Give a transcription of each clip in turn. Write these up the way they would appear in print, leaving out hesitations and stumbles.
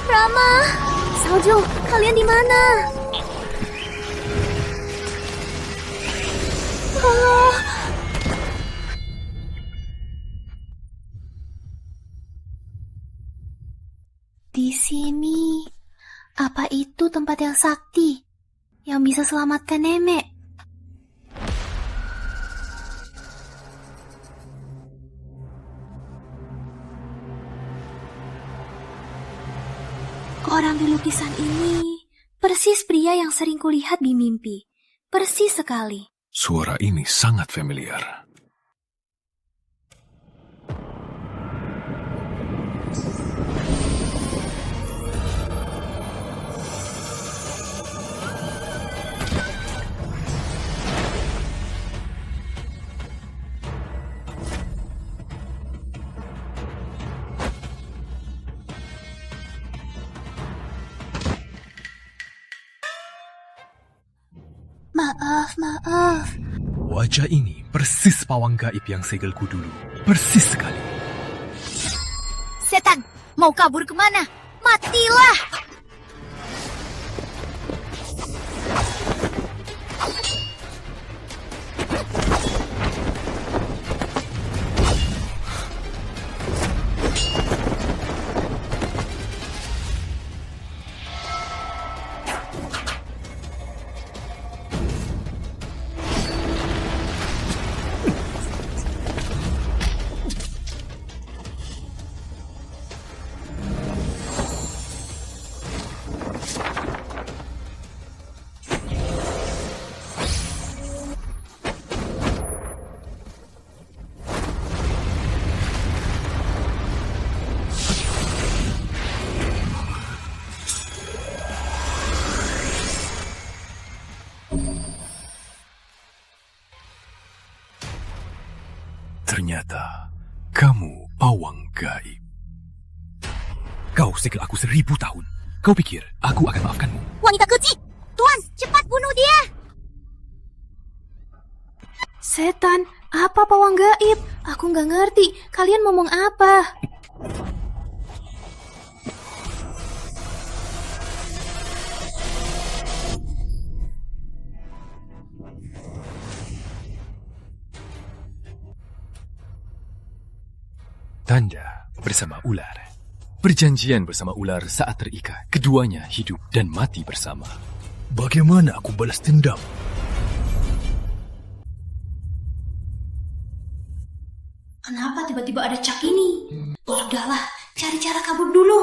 Rama, Salju, kalian di mana? Tolong. Di sini, apa itu tempat yang sakti yang bisa selamatkan nenek? Orang di lukisan ini persis pria yang sering kulihat di mimpi. Persis sekali. Suara ini sangat familiar. Maaf. Wajah ini persis pawang gaib yang segelku dulu. Persis sekali. Setan, mau kabur kemana? Matilah! Ternyata kamu pawang gaib. Kau segel aku 1000 tahun. Kau pikir aku akan maafkanmu? Wanita keji! Tuan, cepat bunuh dia! Setan, apa pawang gaib? Aku nggak ngerti. Kalian ngomong apa? Tanda bersama ular. Perjanjian bersama ular saat terikat. Keduanya hidup dan mati bersama. Bagaimana aku balas dendam? Kenapa tiba-tiba ada Cak ini? Sudahlah, cari cara kabur dulu.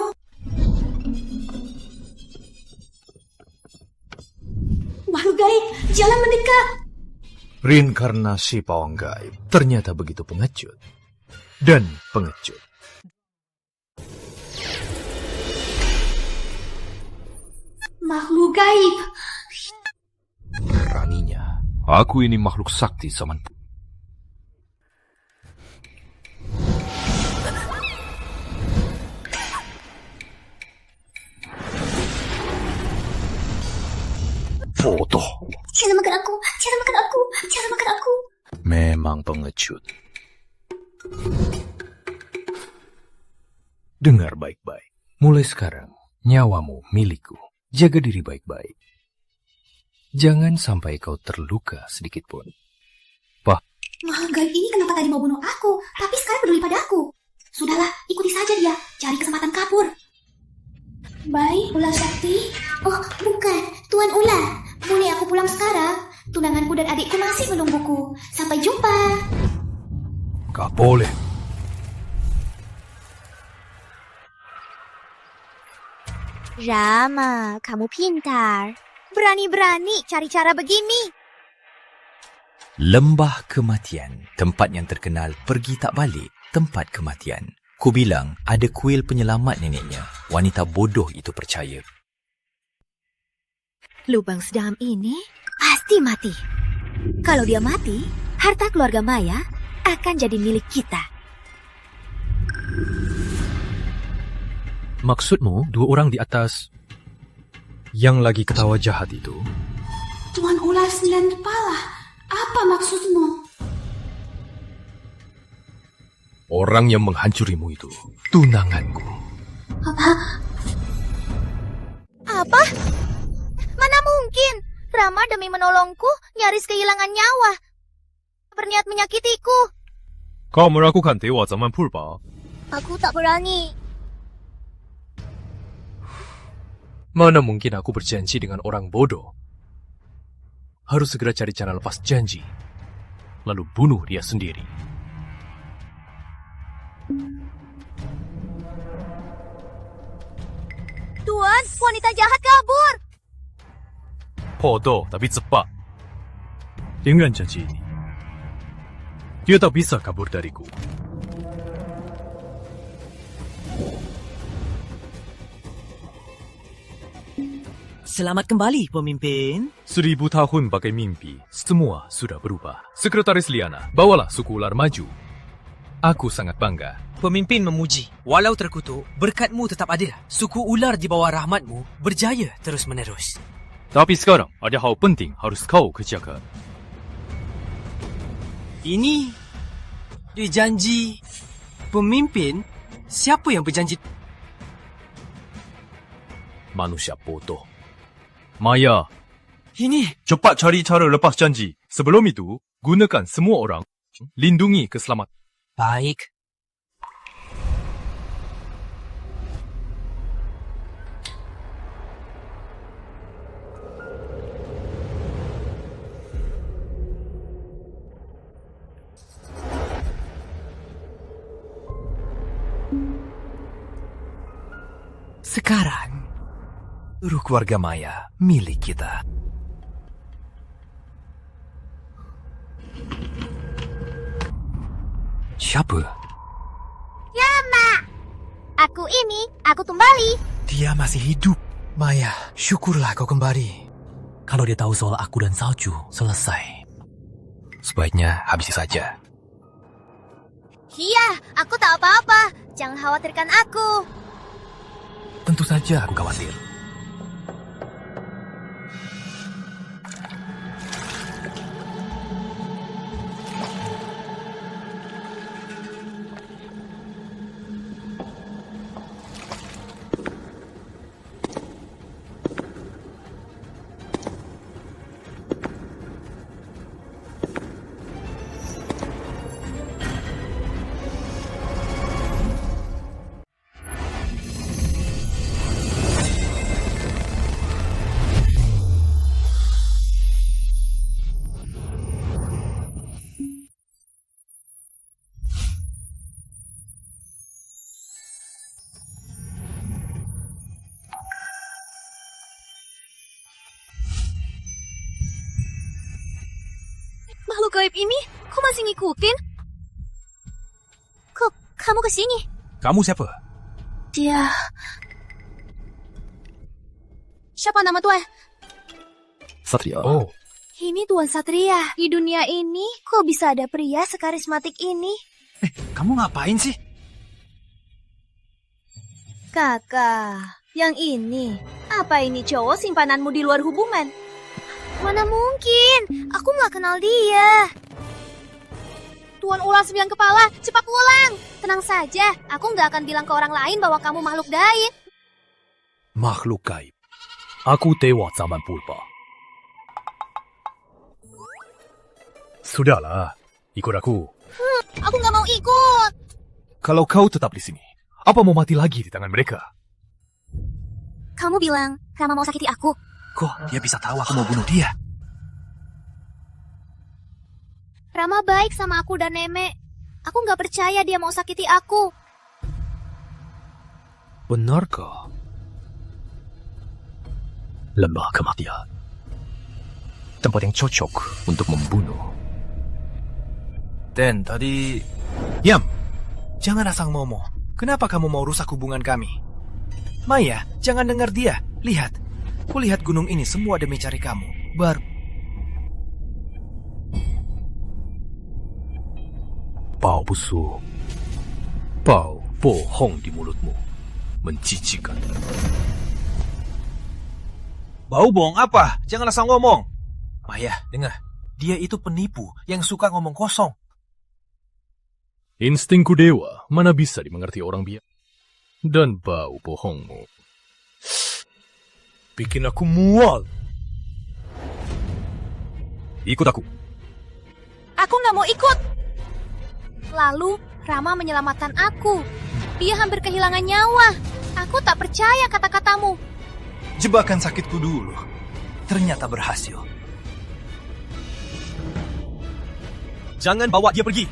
Makhluk gaib, jangan mendekat. Reinkarnasi pawang gaib ternyata begitu pengecut. Dan pengecut. Makhluk gaib. Beraninya, aku ini makhluk sakti zaman. Bodoh. Jangan makan aku. Memang pengecut. Dengar baik-baik. Mulai sekarang, nyawamu milikku. Jaga diri baik-baik. Jangan sampai kau terluka sedikit pun. Makhluk gaib ini kenapa tadi mau bunuh aku, tapi sekarang peduli pada aku? Sudahlah, ikuti saja dia. Cari kesempatan kabur. Baik, ular sakti. Oh, bukan. Tuan ular. Boleh aku pulang sekarang? Tunanganku dan adikku masih menungguku. Sampai jumpa. Gak boleh. Rama, kamu pintar. Berani-berani cari cara begini. Lembah kematian, tempat yang terkenal pergi tak balik, tempat kematian. Ku bilang ada kuil penyelamat neneknya. Wanita bodoh itu percaya. Lubang sedalam ini pasti mati. Kalau dia mati, harta keluarga Maya akan jadi milik kita. Maksudmu 2 orang di atas yang lagi ketawa jahat itu? Tuan ular 9 kepala, apa maksudmu? Orang yang menghancurimu itu tunanganku. Apa? Apa? Mana mungkin? Rama demi menolongku nyaris kehilangan nyawa. Berniat menyakitiku. Kau melakukan dewa zaman purba. Aku tak berani. Mana mungkin aku berjanji dengan orang bodoh. Harus segera cari cara lepas janji. Lalu bunuh dia sendiri. Tuan, wanita jahat kabur. Bodoh tapi cepat. Dengan janji ini, dia tak bisa kabur dariku. Selamat kembali, pemimpin. 1000 tahun bagai mimpi, semua sudah berubah. Sekretaris Liana, bawalah suku ular maju. Aku sangat bangga. Pemimpin memuji. Walau terkutuk, berkatmu tetap ada. Suku ular di bawah rahmatmu berjaya terus-menerus. Tapi sekarang, ada hal penting harus kau kerjakan. Ini dijanji pemimpin? Siapa yang berjanji? Manusia bodoh. Maya, Ini cepat cari cara lepas janji. Sebelum itu, gunakan semua orang. Lindungi keselamatan. baik. Sekarang, seluruh keluarga Maya milik kita. Siapa? Rama. Aku kembali. Dia masih hidup. Maya, syukurlah kau kembali. Kalau dia tahu soal aku dan salju, selesai. Sebaiknya habisi saja. Iya, aku tak apa-apa. Jangan khawatirkan aku. Tentu saja aku khawatir. Makhluk gaib ini, kok masih ngikutin? Kok kamu kesini? Kamu siapa? Dia... Siapa nama tuan? Satria. Oh, Ini Tuan Satria. Di dunia ini, kok bisa ada pria sekarismatik ini? kamu ngapain sih? Kakak, yang ini. Apa ini cowok simpananmu di luar hubungan? Mana mungkin? Aku nggak kenal dia. Tuan ular 9 kepala, cepat pulang. Tenang saja, aku nggak akan bilang ke orang lain bahwa kamu makhluk gaib. Makhluk gaib. Aku dewa zaman purba. Sudahlah, ikut aku. Aku nggak mau ikut. Kalau kau tetap di sini, apa mau mati lagi di tangan mereka? Kamu bilang Rama mau sakiti aku. Kok dia bisa tahu aku mau bunuh dia? Rama baik sama aku dan Nemek. Aku nggak percaya dia mau sakiti aku. Benarkah? Lembah kematian. Tempat yang cocok untuk membunuh. Dan tadi... Diam! Jangan asal ngomong. Kenapa kamu mau rusak hubungan kami? Maya, jangan dengar dia. Lihat. Kulihat gunung ini semua demi cari kamu. Bau busuk. Bau bohong di mulutmu. Menjijikan. Bau bohong apa? Jangan asal ngomong. Maya, dengar. Dia itu penipu yang suka ngomong kosong. Instingku dewa, mana bisa dimengerti orang biasa. Dan bau bohongmu. Bikin aku mual. Ikut aku. Aku nggak mau ikut. Lalu Rama menyelamatkan aku. Dia hampir kehilangan nyawa. Aku tak percaya kata-katamu. Jebakan sakitku dulu. Ternyata berhasil. Jangan bawa dia pergi.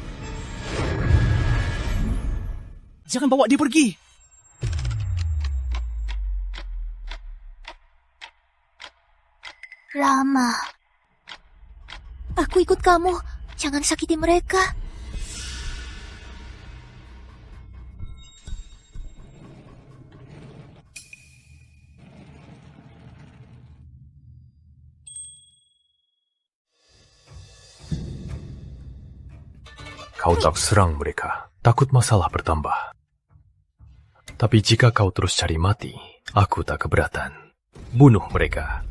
Jangan bawa dia pergi. Rama. Aku ikut kamu. Jangan sakiti mereka. Kau tak serang mereka, takut masalah bertambah. Tapi jika kau terus cari mati, aku tak keberatan. Bunuh mereka.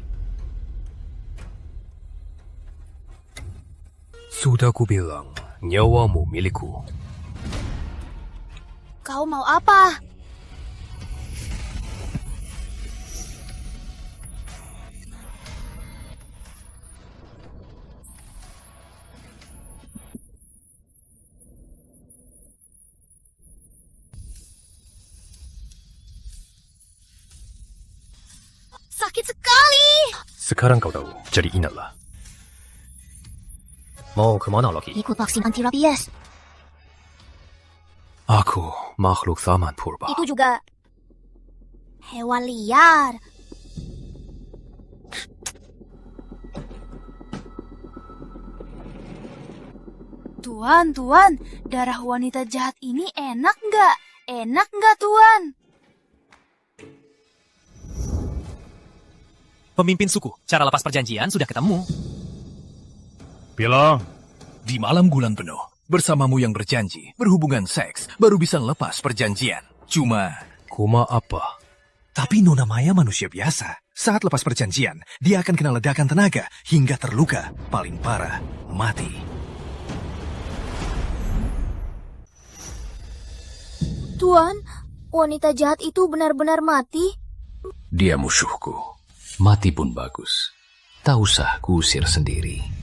Sudah kubilang, nyawamu milikku. Kau mau apa? Sakit sekali. Sekarang kau tahu, jadi ingatlah. Mau kemana lagi? Ikut vaksin anti rabies. Aku makhluk zaman purba. Itu juga hewan liar. Tuan, darah wanita jahat ini enak nggak? Enak nggak, Tuan? Pemimpin suku, cara lepas perjanjian sudah ketemu. Bilang. Di malam bulan penuh, bersamamu yang berjanji, berhubungan seks, baru bisa lepas perjanjian. Cuma... Kuma apa? Tapi Nona Maya manusia biasa. Saat lepas perjanjian, dia akan kena ledakan tenaga hingga terluka. Paling parah, mati. Tuan, wanita jahat itu benar-benar mati? Dia musuhku. Mati pun bagus. Tak usah kuusir sendiri.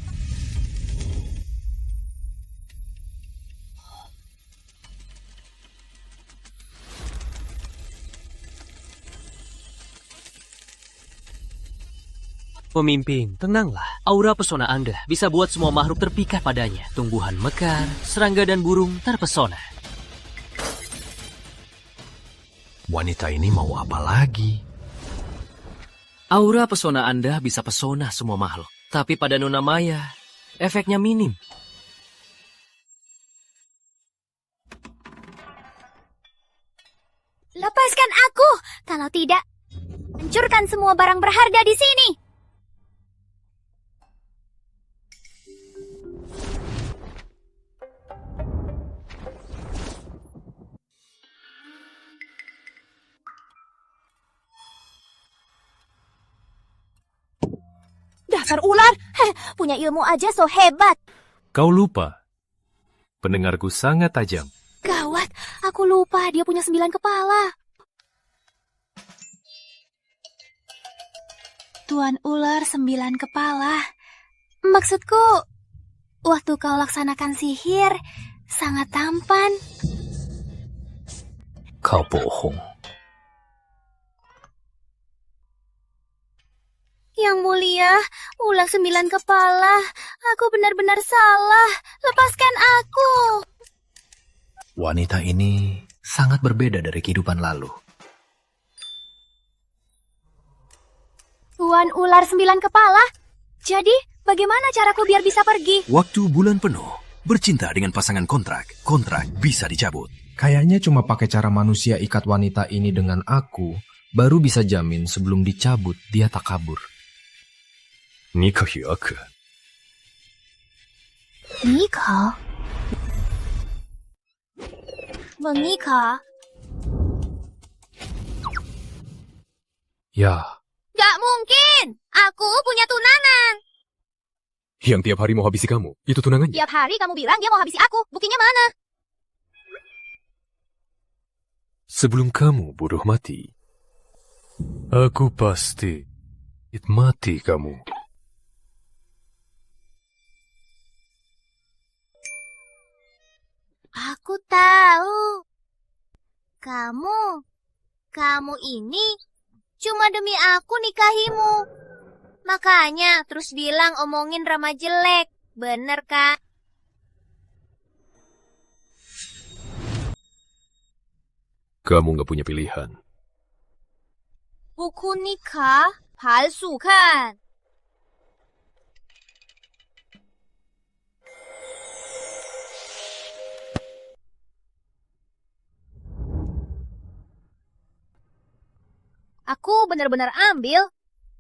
Pemimpin, tenanglah. Aura pesona Anda bisa buat semua makhluk terpikat padanya. Tumbuhan mekar, serangga dan burung terpesona. Wanita ini mau apa lagi? Aura pesona Anda bisa pesona semua makhluk. Tapi pada Nona Maya, efeknya minim. Lepaskan aku! Kalau tidak, hancurkan semua barang berharga di sini! Dasar ular! Punya ilmu aja so hebat! Kau lupa. Pendengarku sangat tajam. Gawat, aku lupa dia punya 9 kepala. Tuan ular 9 kepala. Maksudku, waktu kau laksanakan sihir, sangat tampan. Kau bohong. Yang mulia, ular 9 kepala. Aku benar-benar salah. Lepaskan aku. Wanita ini sangat berbeda dari kehidupan lalu. Tuan ular 9 kepala? Jadi, bagaimana caraku biar bisa pergi? Waktu bulan penuh, bercinta dengan pasangan kontrak bisa dicabut. Kayaknya cuma pakai cara manusia ikat wanita ini dengan aku, baru bisa jamin sebelum dicabut dia tak kabur. Nikah aku. Nikah? Menikah? Ya, Gak mungkin! Aku punya tunangan! yang tiap hari mau habisi kamu, itu tunangannya. Tiap hari kamu bilang dia mau habisi aku. Buktinya mana? Sebelum kamu bodoh mati, aku pasti Mati kamu. Aku tahu. Kamu ini cuma demi aku nikahimu. Makanya terus bilang omongin Rama jelek. Bener, Kak? Kamu nggak punya pilihan. Buku nikah palsu kan? Aku benar-benar ambil.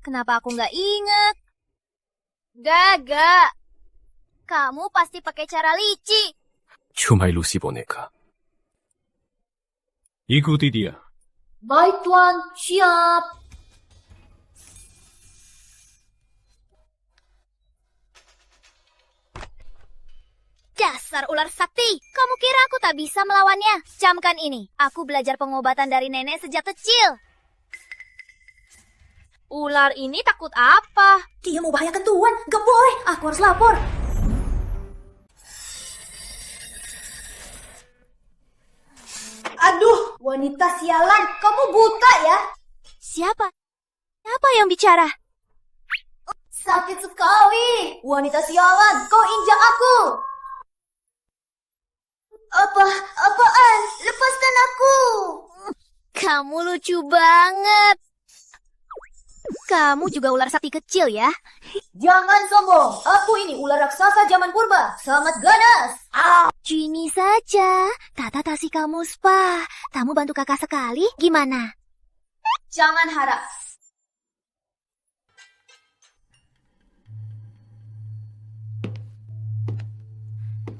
Kenapa aku nggak inget? Gagak. Kamu pasti pakai cara licik. Cuma ilusi boneka. Ikuti dia. Baik, Tuan. Siap. Dasar ular sakti. Kamu kira aku tak bisa melawannya? Camkan ini. Aku belajar pengobatan dari nenek sejak kecil. Ular ini takut apa? Dia mau bahayakan Tuan. Gak boleh. Aku harus lapor. Aduh, wanita sialan. Kamu buta ya? Siapa yang bicara? Sakit sekali. Wanita sialan, kau injak aku. Apaan? Lepaskan aku. Kamu lucu banget. Kamu juga ular sakti kecil ya? Jangan sombong. Aku ini ular raksasa zaman purba. Sangat ganas. Gini saja. Tata kasih kamu spa. Kamu bantu kakak sekali. Gimana? Jangan harap.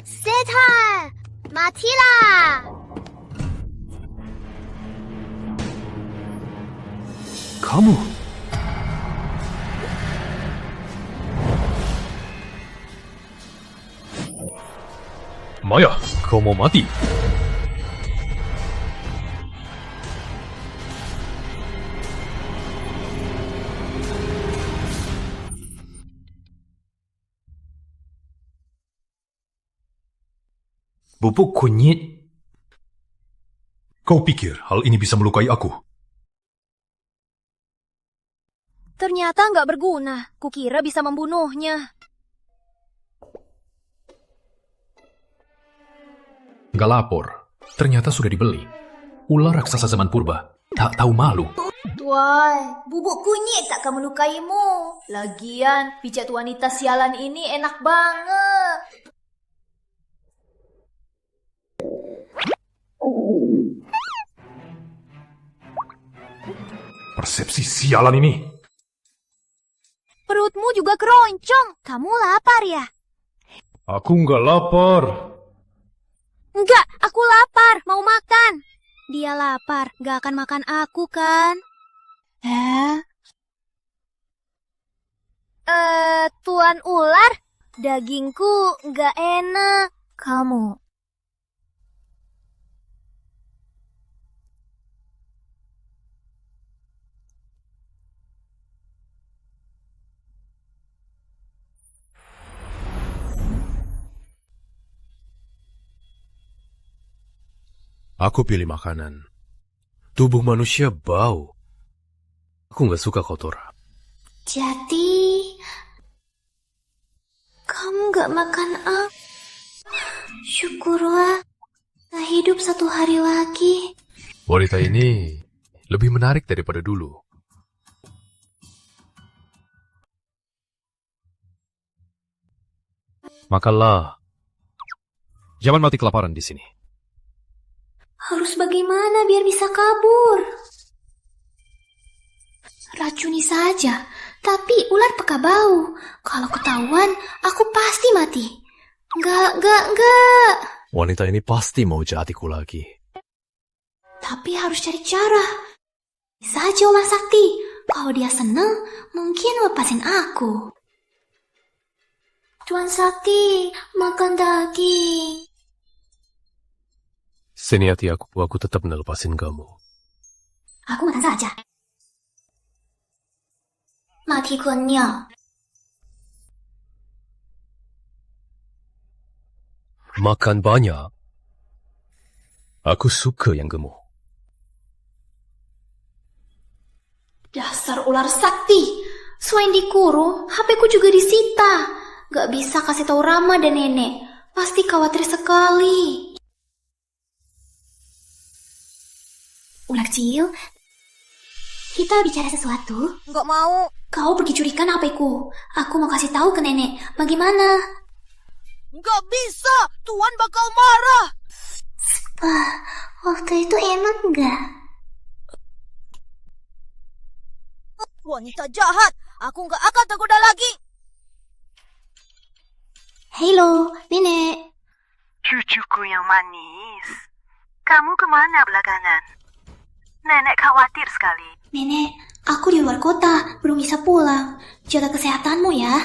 Setan! Matilah! Kamu. Maya, kau mau mati? Bubuk kunyit. Kau pikir hal ini bisa melukai aku? Ternyata nggak berguna. Kukira bisa membunuhnya. Gak lapor. Ternyata sudah dibeli. Ular raksasa zaman purba. Tak tahu malu. Tuan, bubuk kunyit tak akan melukaimu. Lagian, pijat wanita sialan ini enak banget. Persepsi sialan ini. Perutmu juga keroncong. Kamu lapar ya? Aku nggak lapar. Enggak, aku lapar. Mau makan. Dia lapar. Gak akan makan aku kan? Tuan ular, dagingku nggak enak. Kamu. Aku pilih makanan. Tubuh manusia bau. Aku nggak suka kotor. Jadi, kamu gak makan apa? Syukurlah, tak hidup 1 hari lagi. Wanita ini lebih menarik daripada dulu. Makanlah. Jangan mati kelaparan di sini. Harus bagaimana biar bisa kabur? Racuni saja, tapi ular peka bau. Kalau ketahuan, aku pasti mati. Enggak. Wanita ini pasti mau jahatiku lagi. Tapi harus cari cara. Bisa aja ular sakti. Kalau dia seneng, mungkin lepasin aku. Tuan Sakti, makan daging. Seniati aku tetap melepasin kamu. Aku makan saja. Mati kenyang. Makan banyak. Aku suka yang gemuk. Dasar ular sakti. Selain dikurung, HP-ku juga disita. Gak bisa kasih tahu Rama dan Nenek. Pasti khawatir sekali. Ular kecil, kita bicara sesuatu. Nggak mau. Kau pergi curikan HP-ku. Aku mau kasih tahu ke Nenek. Bagaimana? Nggak bisa. Tuan bakal marah. Waktu itu enak nggak? Wanita jahat. Aku nggak akan tergoda lagi. Halo, Nenek. Cucuku yang manis, kamu kemana belakangan? Nenek khawatir sekali. Nenek, aku di luar kota, belum bisa pulang. Jaga kesehatanmu ya.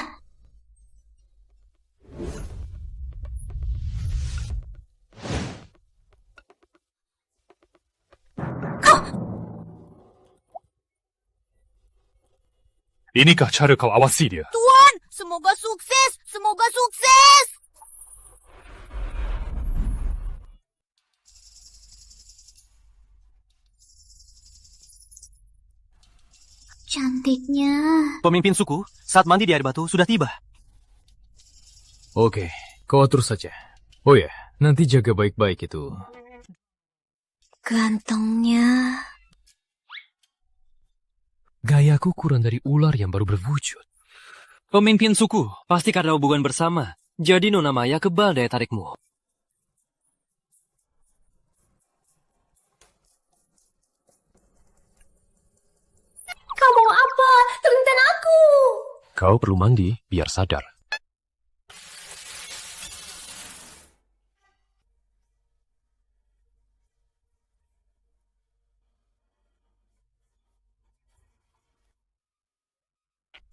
Inikah cara kau awasi dia? Tuan, semoga sukses. Semoga sukses. Cantiknya. Pemimpin suku, saat mandi di air batu sudah tiba. Oke, kau atur saja. Oh ya, nanti jaga baik-baik itu. Gantengnya. Gayaku kurang dari ular yang baru berwujud. Pemimpin suku, pasti karena hubungan bersama. Jadi Nona Maya kebal daya tarikmu. Kamu mau apa? Turunkan aku. Kau perlu mandi biar sadar.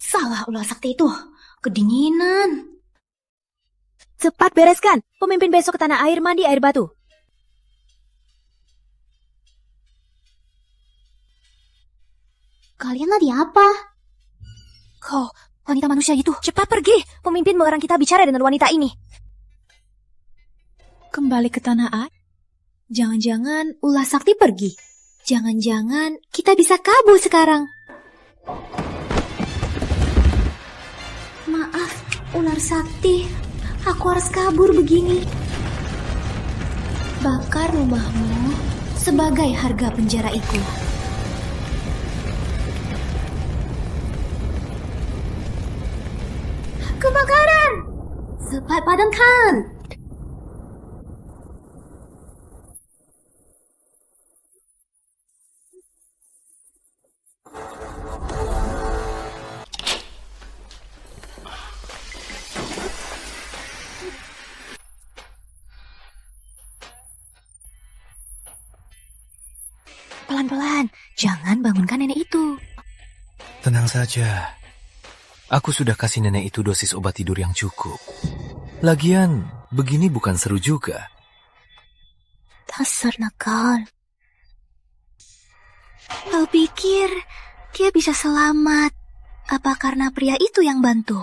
Salah ular sakti itu. Kedinginan. Cepat bereskan. Pemimpin besok ke tanah air mandi air batu. Kalian lagi apa? Kau, wanita manusia itu. Cepat pergi. Pemimpin melarang kita bicara dengan wanita ini. Kembali ke tanah air? Jangan-jangan ular sakti pergi. Jangan-jangan kita bisa kabur sekarang. Maaf, ular sakti. Aku harus kabur begini. Bakar rumahmu sebagai harga penjaraiku. Kebakaran! Cepat padamkan! Pelan-pelan. Jangan bangunkan nenek itu. Tenang saja. Aku sudah kasih nenek itu dosis obat tidur yang cukup. Lagian, begini bukan seru juga. Dasar nakal. Kau pikir dia bisa selamat? Apa karena pria itu yang bantu?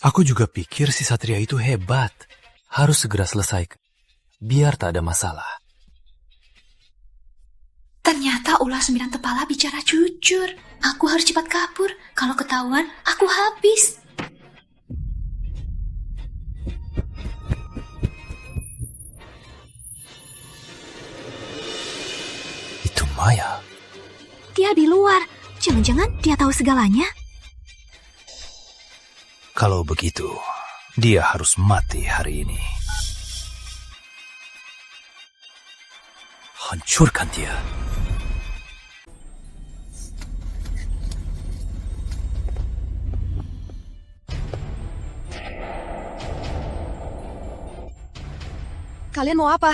Aku juga pikir si Satria itu hebat. Harus segera selesai. Biar tak ada masalah. Ternyata ular 9 kepala bicara jujur. Aku harus cepat kabur. Kalau ketahuan, aku habis. Itu Maya. Dia di luar. Jangan-jangan dia tahu segalanya? Kalau begitu, dia harus mati hari ini. Hancurkan dia. Kalian mau apa?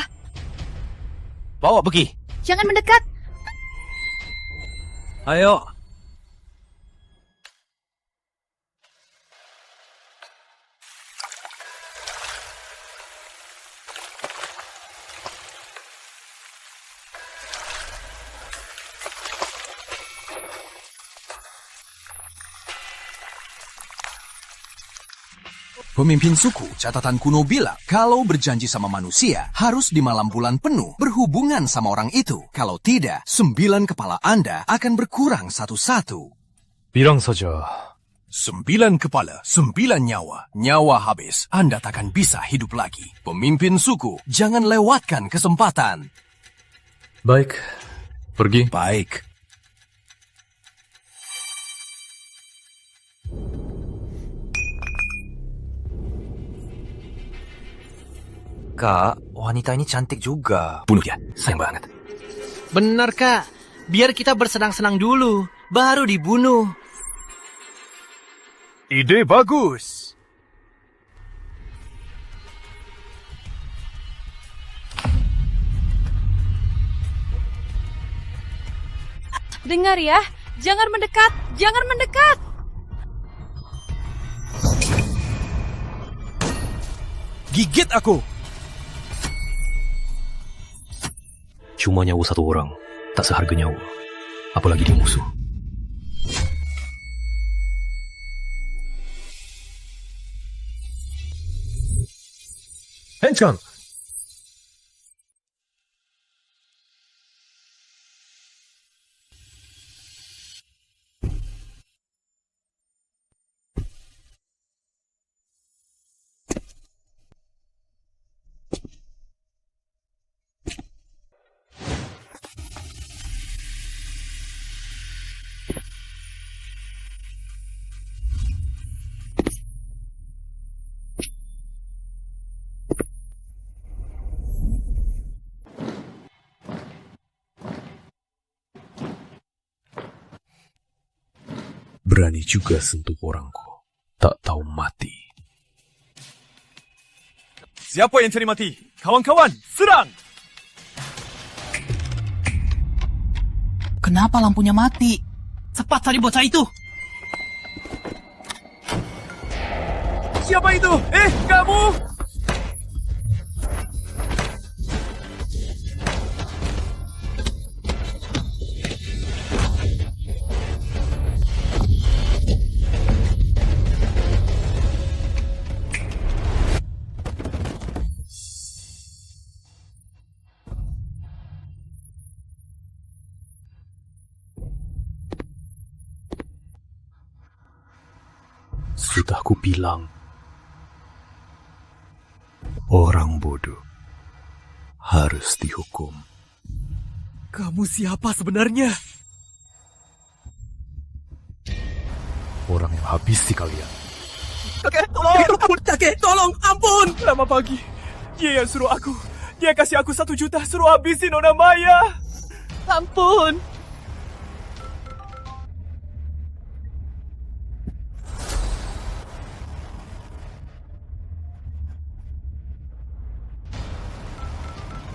Bawa pergi. Jangan mendekat. Ayo. Pemimpin suku catatan kuno bilang kalau berjanji sama manusia harus di malam bulan penuh berhubungan sama orang itu. Kalau tidak, 9 kepala Anda akan berkurang satu-satu. Bilang saja. 9 kepala, 9 nyawa. Nyawa habis, Anda takkan bisa hidup lagi. Pemimpin suku, jangan lewatkan kesempatan. Baik, pergi. Baik. Kak, wanita ini cantik juga. Bunuh dia, sayang banget. Benar, Kak. Biar kita bersenang-senang dulu, baru dibunuh. Ide bagus. Dengar ya, jangan mendekat, jangan mendekat. Gigit aku. Cuma nyawa satu orang, tak seharga nyawa. Apalagi dia musuh. Hencang! Berani juga sentuh orangku. Tak tahu mati. Siapa yang cari mati? Kawan-kawan, serang! Kenapa lampunya mati? Cepat cari bocah itu. Siapa itu? Kamu! Sudah kubilang, orang bodoh harus dihukum. Kamu siapa sebenarnya? Orang yang habisi kalian. Kakek, tolong! Kakek, tolong! Ampun! Lama pagi. Dia yang suruh aku. Dia kasih aku 1 juta suruh habisin Nona Maya. Ampun!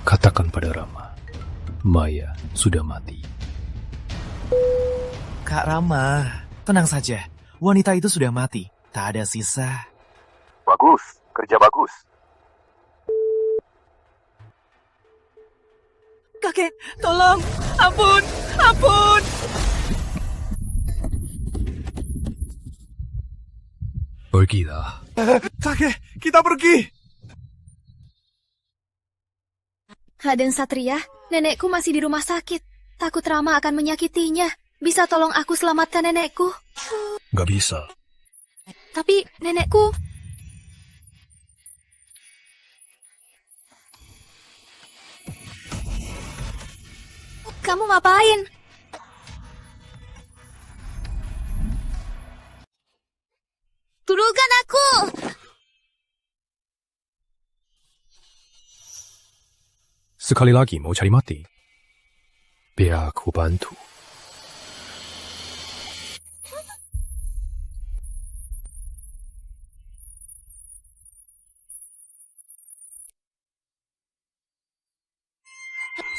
Katakan pada Rama, Maya sudah mati. Kak Rama, tenang saja. Wanita itu sudah mati. Tak ada sisa. Bagus, kerja bagus. Kakek, tolong! Ampun! Ampun! Pergilah. Kakek, kita pergi! Raden Satria, nenekku masih di rumah sakit. Takut Rama akan menyakitinya. Bisa tolong aku selamatkan nenekku? Gak bisa. Tapi nenekku... Kamu ngapain? Turunkan aku! Sekali lagi mau cari mati? Biar aku bantu.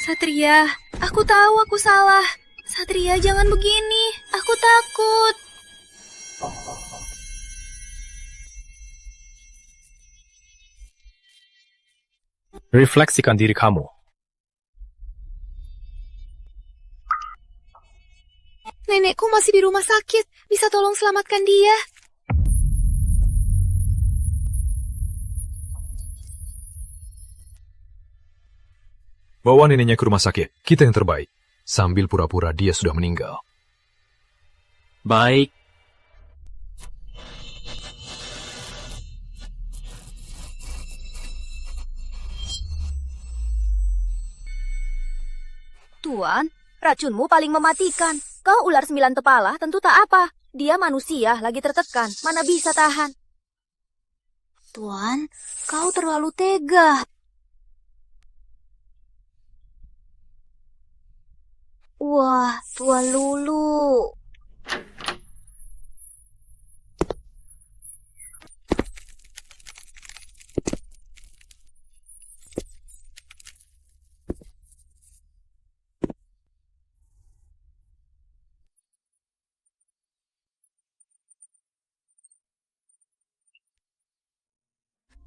Satria, aku tahu aku salah. Satria, jangan begini. Aku takut. Refleksikan diri kamu. Nenekku masih di rumah sakit. Bisa tolong selamatkan dia? Bawa neneknya ke rumah sakit. Kita yang terbaik. Sambil pura-pura dia sudah meninggal. Baik. Tuan, racunmu paling mematikan. Kau ular 9 kepala, tentu tak apa. Dia manusia, lagi tertekan. Mana bisa tahan? Tuan, kau terlalu tega. Wah, Tuan Lulu.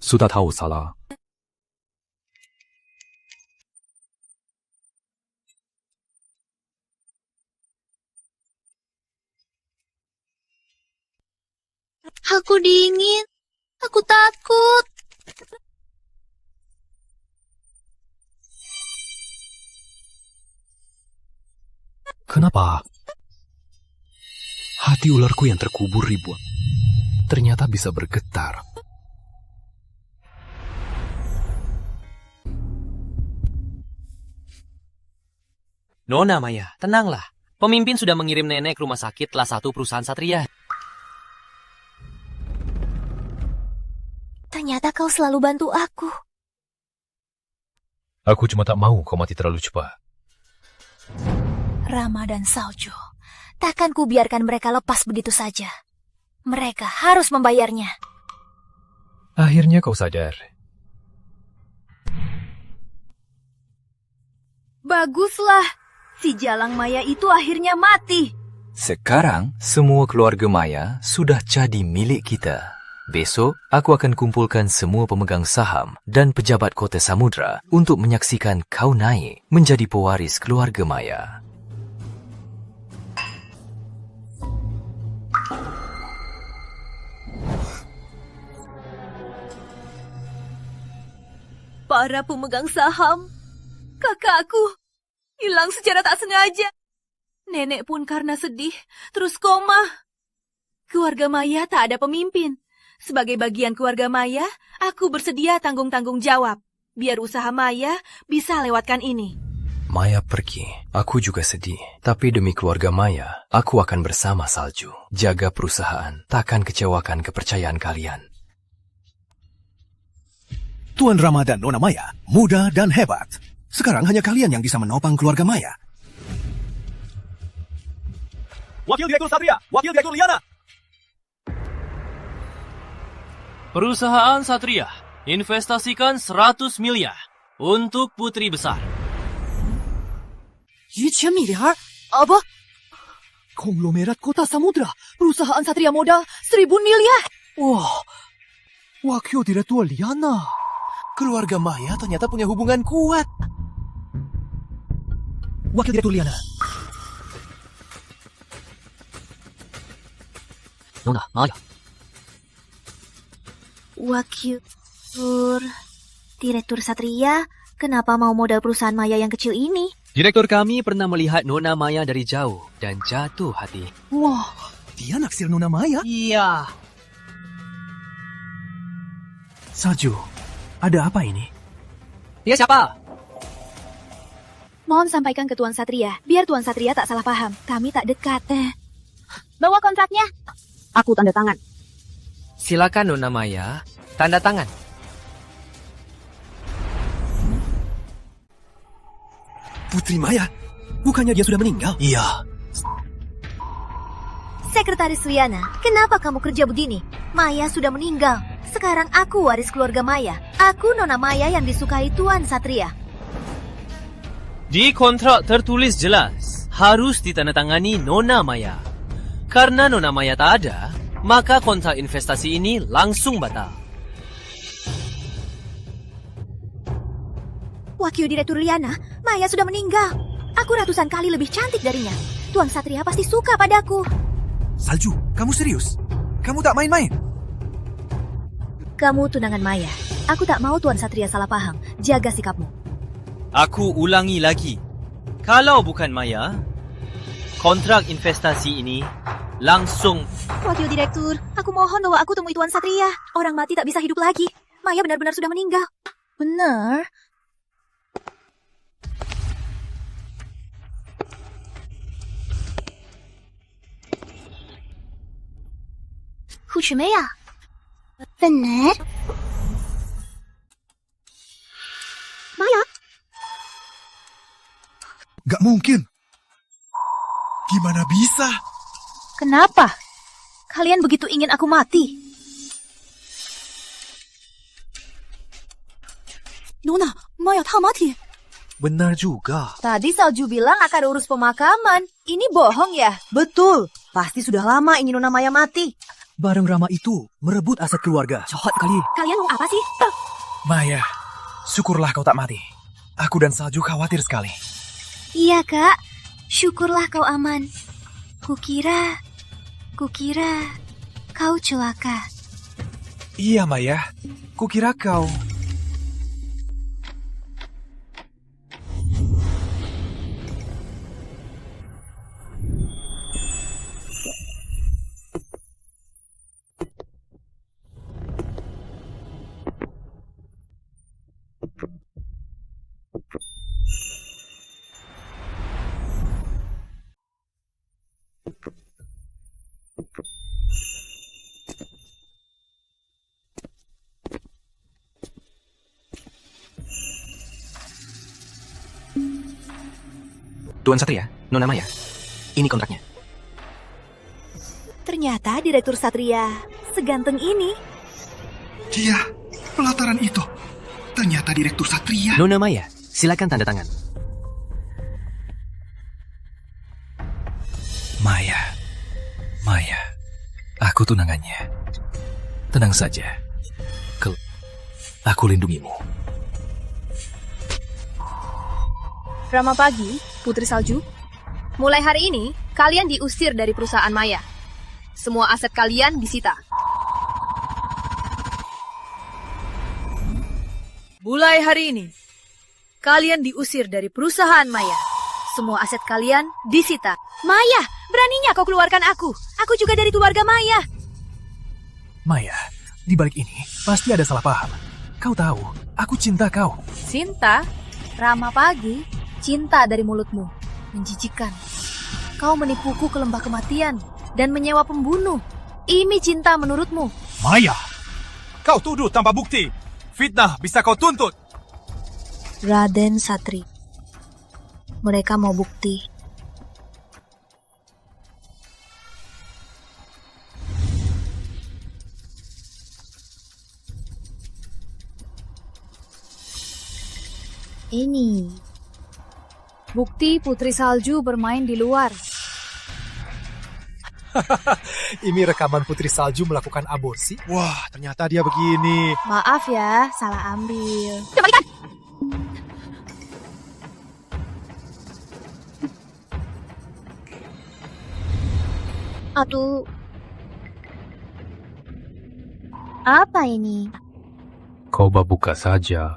Sudah tahu salah. Aku dingin. Aku takut. Kenapa? Hati ularku yang terkubur ribuan ternyata bisa bergetar. Nona Maya, tenanglah. Pemimpin sudah mengirim nenek ke rumah sakit kelas 1 perusahaan Satria. Ternyata kau selalu bantu aku. Aku cuma tak mau kau mati terlalu cepat. Rama dan Salju, takkan ku biarkan mereka lepas begitu saja. Mereka harus membayarnya. Akhirnya kau sadar. Baguslah. Si Jalang Maya itu akhirnya mati. Sekarang, semua keluarga Maya sudah jadi milik kita. Besok, aku akan kumpulkan semua pemegang saham dan pejabat kota Samudra untuk menyaksikan kau naik menjadi pewaris keluarga Maya. Para pemegang saham, kakakku hilang secara tak sengaja. Nenek pun karena sedih, terus koma. Keluarga Maya tak ada pemimpin. Sebagai bagian keluarga Maya, aku bersedia tanggung-tanggung jawab. Biar usaha Maya bisa lewatkan ini. Maya pergi. Aku juga sedih. Tapi demi keluarga Maya, aku akan bersama Salju. Jaga perusahaan, takkan kecewakan kepercayaan kalian. Tuan Rama dan Nona Maya, muda dan hebat. Sekarang hanya kalian yang bisa menopang keluarga Maya. Wakil Direktur Satria, Wakil Direktur Liana. Perusahaan Satria investasikan 100 miliar untuk putri besar. 1,000 miliar? Apa? Konglomerat Kota Samudra, perusahaan Satria modal 1.000 miliar. Wah, Wakil Direktur Liana. Keluarga Maya ternyata punya hubungan kuat. Wakil Direktur Liana. Nona Maya. Direktur Satria, kenapa mau modal perusahaan Maya yang kecil ini? Direktur kami pernah melihat Nona Maya dari jauh dan jatuh hati. Wah, dia naksir Nona Maya? Iya. Salju, ada apa ini? Dia siapa? Mohon sampaikan ke Tuan Satria, biar Tuan Satria tak salah paham. Kami tak dekat. Bawa kontraknya. Aku tanda tangan. Silakan Nona Maya, tanda tangan. Putri Maya? Bukannya dia sudah meninggal? Iya. Sekretaris Liana, kenapa kamu kerja begini? Maya sudah meninggal. Sekarang aku waris keluarga Maya. Aku Nona Maya yang disukai Tuan Satria. Di kontrak tertulis jelas, harus ditandatangani Nona Maya. Karena Nona Maya tak ada, maka kontrak investasi ini langsung batal. Wakil Direktur Liana, Maya sudah meninggal. Aku ratusan kali lebih cantik darinya. Tuan Satria pasti suka padaku. Salju, kamu serius? Kamu tak main-main? Kamu tunangan Maya. Aku tak mau Tuan Satria salah paham. Jaga sikapmu. Aku ulangi lagi. Kalau bukan Maya, kontrak investasi ini langsung... Wakil Direktur, aku mohon bawa aku temui Tuan Satria. Orang mati tak bisa hidup lagi. Maya benar-benar sudah meninggal. Benar? Maya? Benar? Maya? Gak mungkin. Gimana bisa? Kenapa? Kalian begitu ingin aku mati? Nona, Maya tak mati. Benar juga. Tadi Salju bilang akan urus pemakaman. Ini bohong ya? Betul. Pasti sudah lama ingin Nona Maya mati. Barang Rama itu merebut aset keluarga. Jahat kali. Kalian mau apa sih? Maya, syukurlah kau tak mati. Aku dan Salju khawatir sekali. Iya, Kak. Syukurlah kau aman. Kukira kau celaka. Iya, Maya. Kukira kau... Tuan Satria, Nona Maya, ini kontraknya. Ternyata Direktur Satria seganteng ini. Dia, pelataran itu. Ternyata Direktur Satria. Nona Maya, silakan tanda tangan. Maya, aku tunangannya. Tenang saja. Aku lindungimu. Rama Pagi, Putri Salju. Mulai hari ini, kalian diusir dari perusahaan Maya. Semua aset kalian disita. Mulai hari ini, kalian diusir dari perusahaan Maya. Semua aset kalian disita. Maya, beraninya kau keluarkan aku. Aku juga dari keluarga Maya. Maya, di balik ini pasti ada salah paham. Kau tahu, aku cinta kau. Cinta? Rama Pagi, cinta dari mulutmu. Menjijikan. Kau menipuku ke lembah kematian dan menyewa pembunuh. Ini cinta menurutmu? Maya, kau tuduh tanpa bukti. Fitnah bisa kau tuntut. Raden Satri. Mereka mau bukti. Ini bukti Putri Salju bermain di luar. Ini rekaman Putri Salju melakukan aborsi. Wah, ternyata dia begini. Maaf ya, salah ambil. Kembalikan! Aduh. Apa ini? Kau buka saja.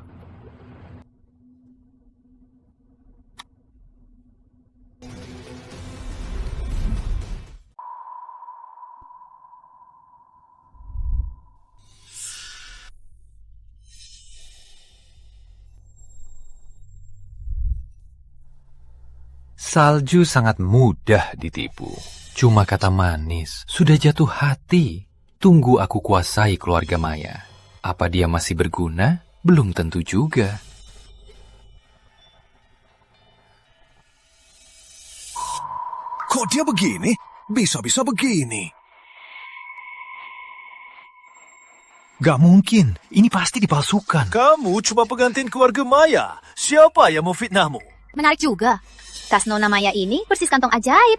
Salju sangat mudah ditipu. Cuma kata manis, sudah jatuh hati. Tunggu aku kuasai keluarga Maya. Apa dia masih berguna? Belum tentu juga. Kok dia begini? Bisa-bisa begini. Gak mungkin, ini pasti dipalsukan. Kamu cuma pengantin keluarga Maya. Siapa yang mau fitnahmu? Menarik juga. Tas Nona Maya ini persis kantong ajaib.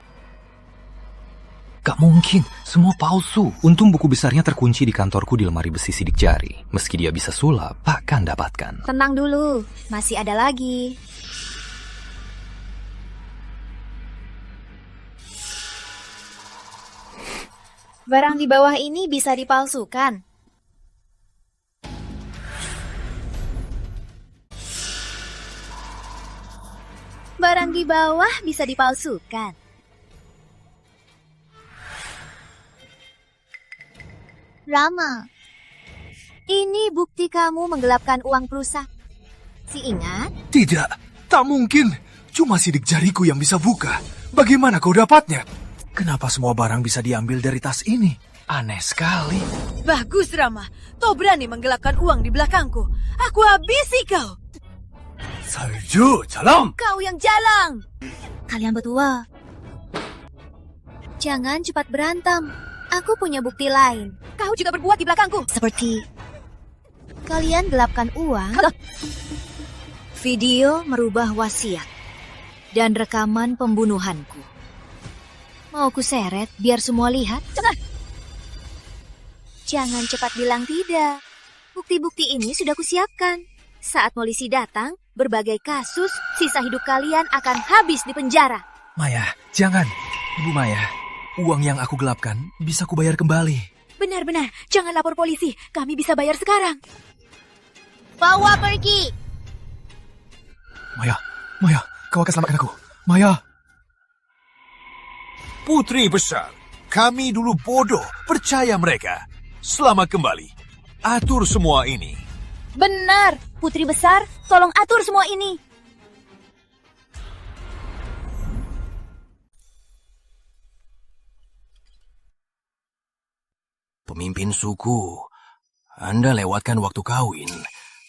Gak mungkin, semua palsu. Untung buku besarnya terkunci di kantorku di lemari besi sidik jari. Meski dia bisa sulap, takkan dapatkan. Tenang dulu, masih ada lagi. Barang di bawah ini bisa dipalsukan. bawah bisa dipalsukan. Rama, ini bukti kamu menggelapkan uang perusahaan. Si ingat? Tidak, tak mungkin. Cuma sidik jariku yang bisa buka. Bagaimana kau dapatnya? Kenapa semua barang bisa diambil dari tas ini? Aneh sekali. Bagus, Rama. Kau berani menggelapkan uang di belakangku. Aku habisi kau. Salju, jalan. Kau yang jalang. Kalian berdua. Jangan cepat berantem. Aku punya bukti lain. Kau juga berbuat di belakangku. Seperti kalian gelapkan uang. Video merubah wasiat dan rekaman pembunuhanku. Mau ku seret biar semua lihat? Jangan cepat bilang tidak. Bukti-bukti ini sudah kusiapkan. Saat polisi datang, berbagai kasus sisa hidup kalian akan habis di penjara. Maya, jangan. Ibu Maya, uang yang aku gelapkan bisa kubayar kembali. Benar-benar, jangan lapor polisi. Kami bisa bayar sekarang. Bawa pergi. Maya, kau akan selamatkan aku. Maya. Putri besar, kami dulu bodoh, percaya mereka. Selamat kembali. Atur semua ini. Benar, putri besar, tolong atur semua ini. Pemimpin suku, Anda lewatkan waktu kawin.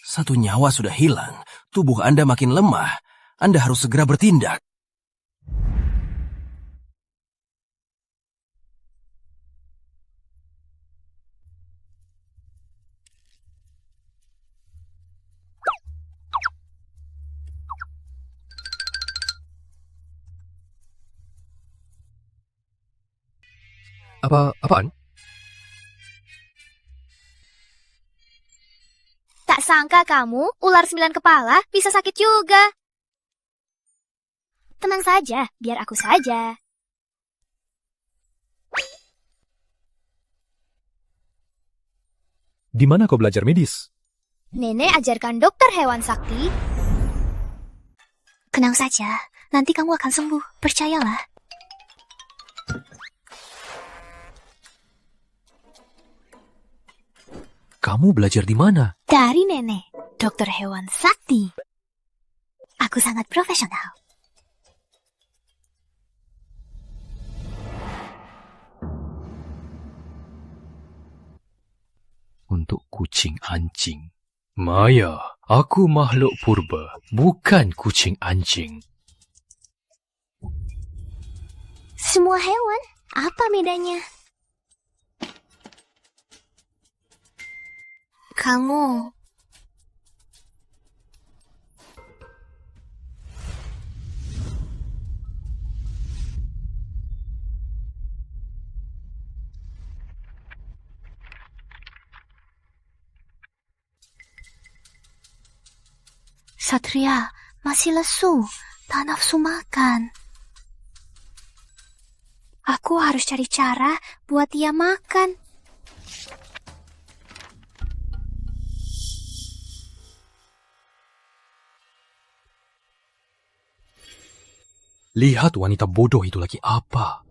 Satu nyawa sudah hilang, tubuh Anda makin lemah. Anda harus segera bertindak. Apaan? Tak sangka kamu, ular 9 kepala, bisa sakit juga. Tenang saja, biar aku saja. Di mana kau belajar medis? Nenek ajarkan dokter hewan sakti. Tenang saja, nanti kamu akan sembuh, percayalah. Kamu belajar di mana? Dari nenek, dokter hewan sakti. Aku sangat profesional. Untuk kucing anjing. Maya, aku makhluk purba, bukan kucing anjing. Semua hewan, apa bedanya? Kamu. Satria masih lesu, tak nafsu makan. Aku harus cari cara buat dia makan. Lihat wanita bodoh itu lagi apa.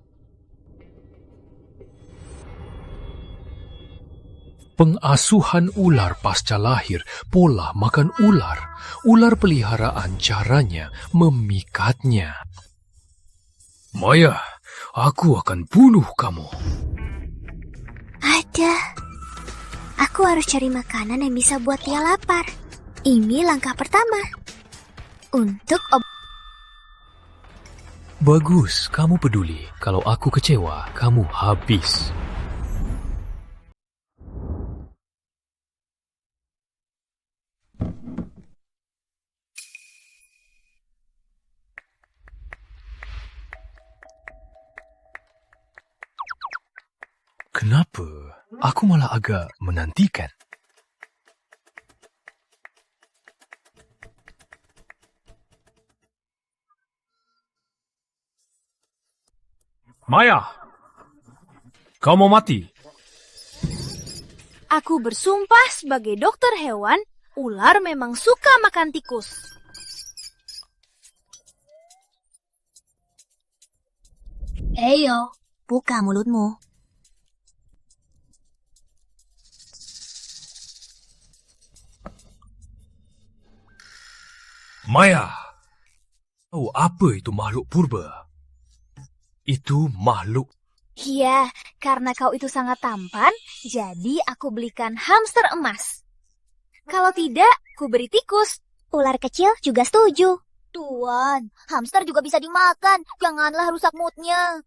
Pengasuhan ular pasca lahir, pola makan ular. Ular peliharaan caranya memikatnya. Maya, aku akan bunuh kamu. Ada. Aku harus cari makanan yang bisa buat dia lapar. Ini langkah pertama. Untuk Bagus, kamu peduli. Kalau aku kecewa, kamu habis. Kenapa? Aku malah agak menantikan. Maya, kau mau mati? Aku bersumpah sebagai dokter hewan, ular memang suka makan tikus. Eyo, buka mulutmu. Maya, oh apa itu makhluk purba? Itu makhluk. Iya, karena kau itu sangat tampan, jadi aku belikan hamster emas. Kalau tidak, ku beri tikus. Ular kecil juga setuju. Tuan, hamster juga bisa dimakan. Janganlah rusak moodnya.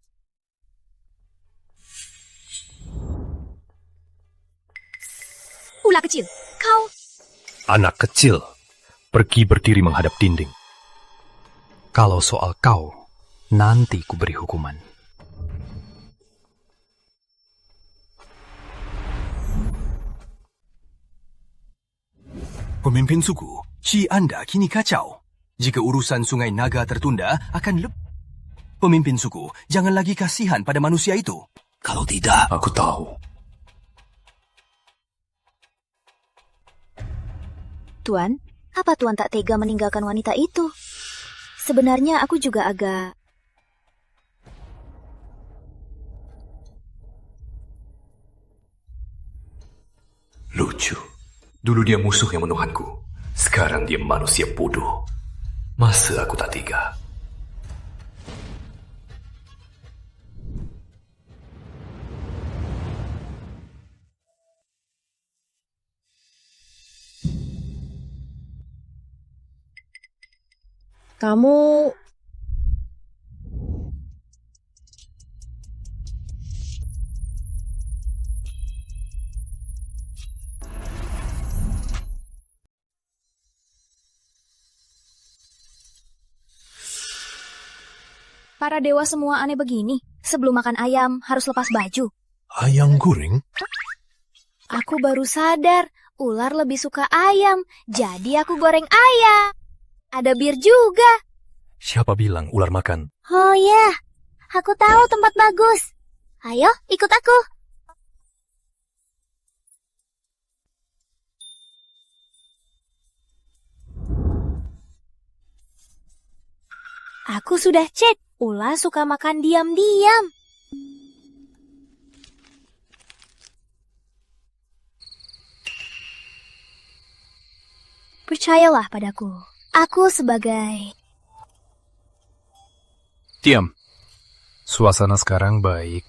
Ular kecil, kau... Anak kecil, pergi berdiri menghadap dinding. Kalau soal kau, nanti ku beri hukuman. Pemimpin suku, Ci Anda kini kacau. Jika urusan Sungai Naga tertunda, Pemimpin suku, jangan lagi kasihan pada manusia itu. Kalau tidak, aku tahu. Tuan, apa Tuan tak tega meninggalkan wanita itu? Sebenarnya aku juga agak... Lucu. Dulu dia musuh yang menuhanku. Sekarang dia manusia bodoh. Masa aku tak tega? Kamu... Para dewa semua aneh begini. Sebelum makan ayam, harus lepas baju. Ayam goreng? Aku baru sadar, ular lebih suka ayam. Jadi aku goreng ayam. Ada bir juga. Siapa bilang ular makan? Oh ya, aku tahu tempat bagus. Ayo, ikut aku. Aku sudah cek. Ular suka makan diam-diam. Percayalah padaku. Aku sebagai... Diam. Suasana sekarang baik.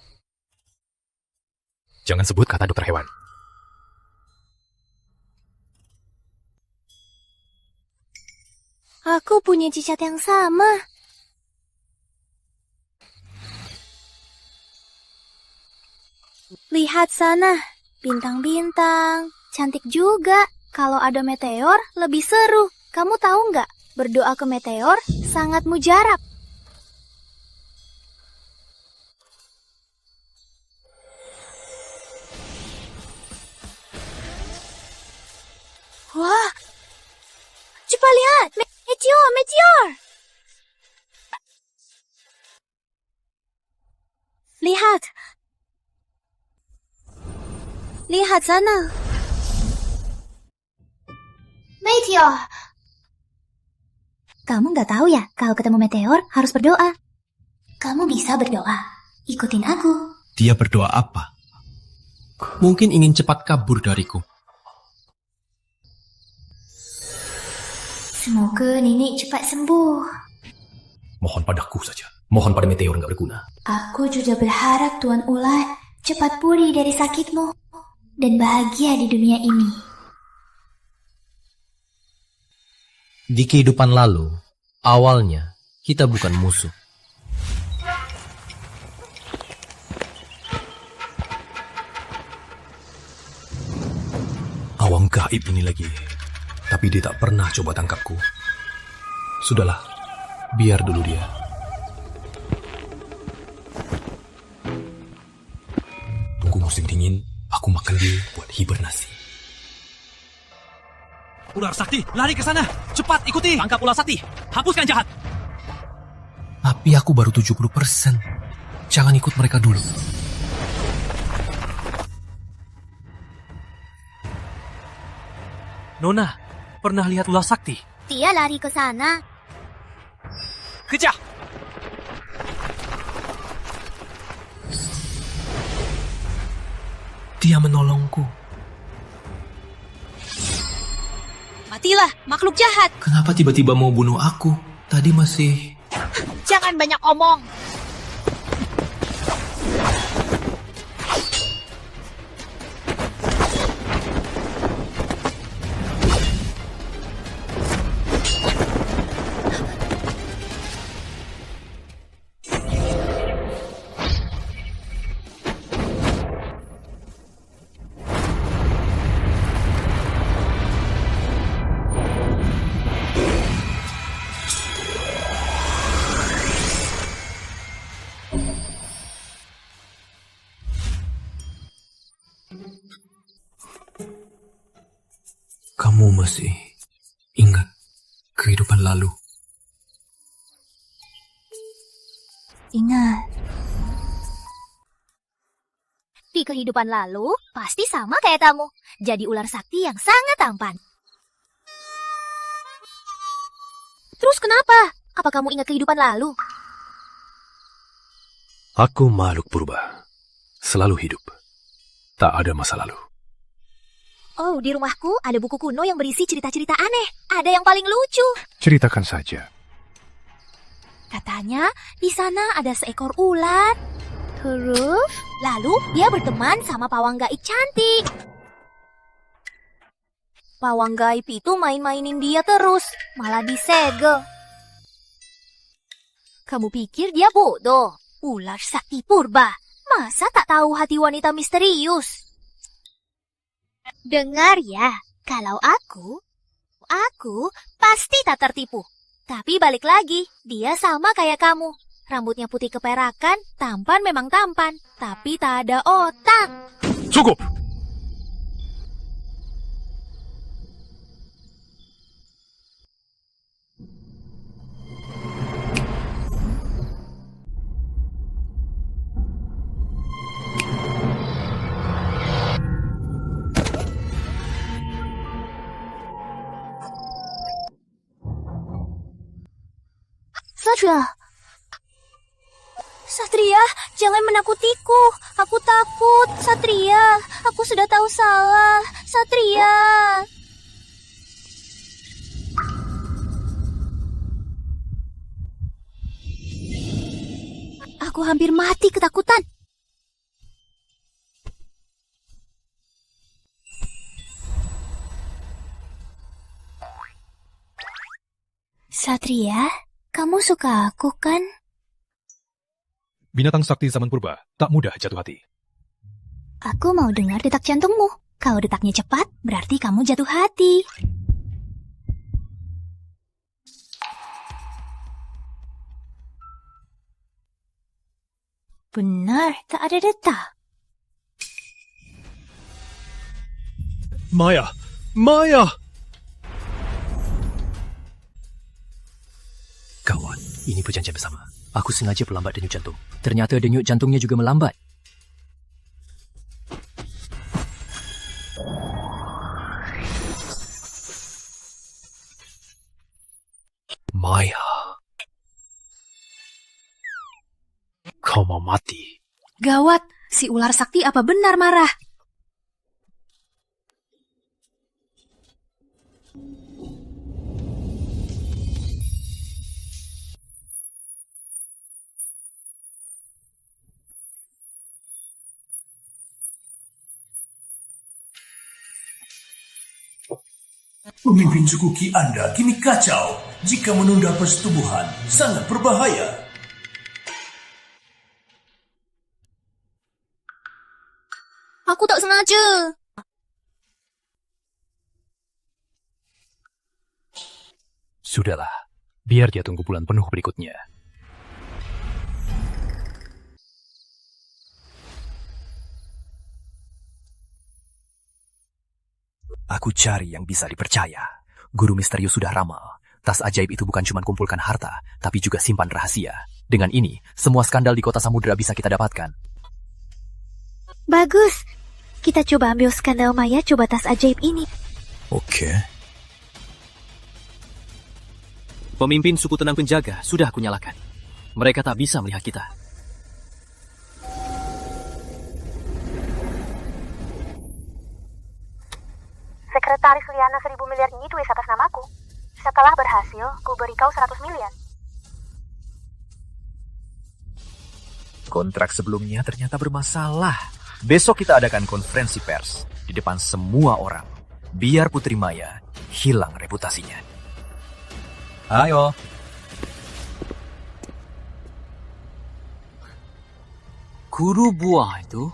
Jangan sebut kata dokter hewan. Aku punya cicat yang sama. Lihat sana, bintang-bintang. Cantik juga. Kalau ada meteor, lebih seru. Kamu tahu nggak? Berdoa ke meteor sangat mujarab. Wah, cepat lihat, meteor, meteor. Lihat. Lihat sana. Meteor. Kamu nggak tahu ya, kalau ketemu meteor harus berdoa. Kamu bisa berdoa. Ikutin aku. Dia berdoa apa? Mungkin ingin cepat kabur dariku. Semoga nenek cepat sembuh. Mohon padaku saja. Mohon pada meteor nggak berguna. Aku juga berharap Tuan Ular cepat pulih dari sakitmu dan bahagia di dunia ini. Di kehidupan lalu, awalnya kita bukan musuh. Awang gaib ini lagi. Tapi dia tak pernah coba tangkapku. Sudahlah, biar dulu dia. Tunggu musim dingin, aku makan dia buat hibernasi. Ular sakti, lari ke sana. Cepat, ikuti. Tangkap ular sakti. Hapuskan jahat. Tapi aku baru 70%. Jangan ikut mereka dulu. Nona, pernah lihat ular sakti? Dia lari ke sana. Kejar. Dia menolongku. Matilah, makhluk jahat. Kenapa tiba-tiba mau bunuh aku? Tadi masih... Jangan banyak omong. Kamu masih ingat kehidupan lalu? Ingat. Di kehidupan lalu, pasti sama kayak kamu. Jadi ular sakti yang sangat tampan. Terus kenapa? Apa kamu ingat kehidupan lalu? Aku makhluk purba. Selalu hidup. Tak ada masa lalu. Oh, di rumahku ada buku kuno yang berisi cerita-cerita aneh. Ada yang paling lucu. Ceritakan saja. Katanya di sana ada seekor ular. Terus, lalu dia berteman sama pawang gaib cantik. Pawang gaib itu main-mainin dia terus, malah disegel. Kamu pikir dia bodoh? Ular sakti purba. Masa tak tahu hati wanita misterius? Dengar ya, kalau aku pasti tak tertipu. Tapi balik lagi, dia sama kayak kamu. Rambutnya putih keperakan, tampan memang tampan, tapi tak ada otak. Cukup! Satria, jangan menakutiku. Aku takut, Satria. Aku sudah tahu salah, Satria. Aku hampir mati ketakutan. Satria, kamu suka aku kan? Binatang sakti zaman purba tak mudah jatuh hati. Aku mau dengar detak jantungmu. Kalau detaknya cepat, berarti kamu jatuh hati. Benar, tak ada detak. Maya! Maya! Kawan, ini perjanjian bersama. Aku sengaja perlambat denyut jantung. Ternyata denyut jantungnya juga melambat. Maya. Kau mau mati. Gawat, si ular sakti apa benar marah? Pemimpin suku Ki Anda kini kacau. Jika menunda persetubuhan, sangat berbahaya. Aku tak sengaja. Sudahlah, biar dia tunggu bulan penuh berikutnya. Aku cari yang bisa dipercaya. Guru misterius sudah ramal. Tas ajaib itu bukan cuma kumpulkan harta, tapi juga simpan rahasia. Dengan ini, semua skandal di kota Samudra bisa kita dapatkan. Bagus. Kita coba ambil skandal Maya, coba tas ajaib ini. Oke. Pemimpin suku tenang penjaga sudah aku nyalakan. Mereka tak bisa melihat kita. Sekretaris Liana 1000 miliar ini tulis atas namaku. Setelah berhasil, ku beri kau 100 miliar. Kontrak sebelumnya ternyata bermasalah. Besok kita adakan konferensi pers di depan semua orang. Biar Putri Maya hilang reputasinya. Ayo. Guru buah itu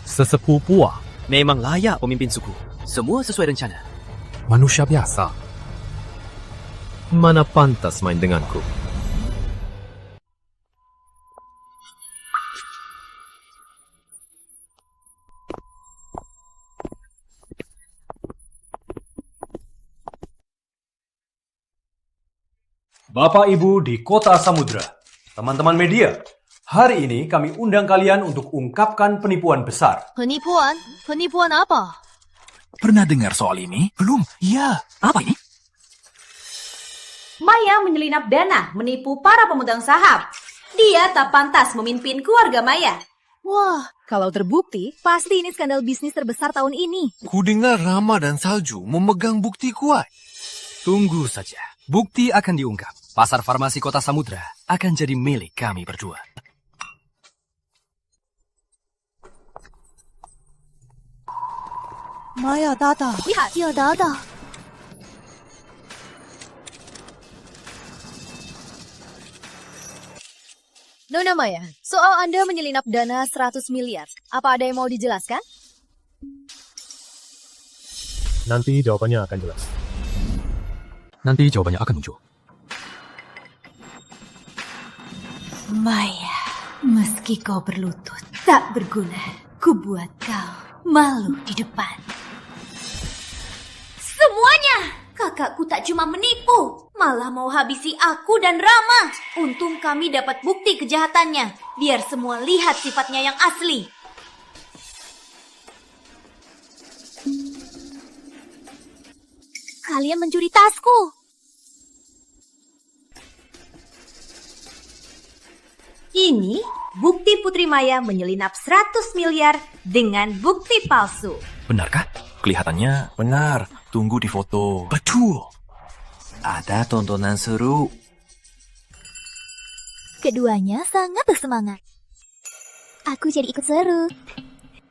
Sesepuh buah, memang layak pemimpin suku. Semua sesuai rencana. manusia biasa. Mana pantas main denganku? Bapak Ibu di Kota Samudra, teman-teman media, hari ini kami undang kalian untuk ungkapkan penipuan besar. Penipuan? Penipuan apa? Pernah dengar soal ini? Belum? Iya. Apa ini? Maya menyelinap dana menipu para pemegang saham. Dia tak pantas memimpin keluarga Maya. Wah, kalau terbukti, pasti ini skandal bisnis terbesar tahun ini. Kudengar Rama dan Salju memegang bukti kuat. Tunggu saja. Bukti akan diungkap. Pasar farmasi Kota Samudra akan jadi milik kami berdua. Maya, Dada. Lihat, ya Dada. Nona Maya, soal Anda menyelinap dana 100 miliar, apa ada yang mau dijelaskan? Nanti jawabannya akan jelas. Nanti jawabannya akan muncul. Maya, meski kau berlutut tak berguna, ku buat kau malu di depan. Semuanya! Kakakku tak cuma menipu, malah mau habisi aku dan Rama. Untung kami dapat bukti kejahatannya, biar semua lihat sifatnya yang asli. Kalian mencuri tasku. Ini bukti Putri Maya menyelinap 100 miliar dengan bukti palsu. Benarkah? Kelihatannya benar. Tunggu di foto. Betul. Ada tontonan seru. Keduanya sangat bersemangat. Aku jadi ikut seru.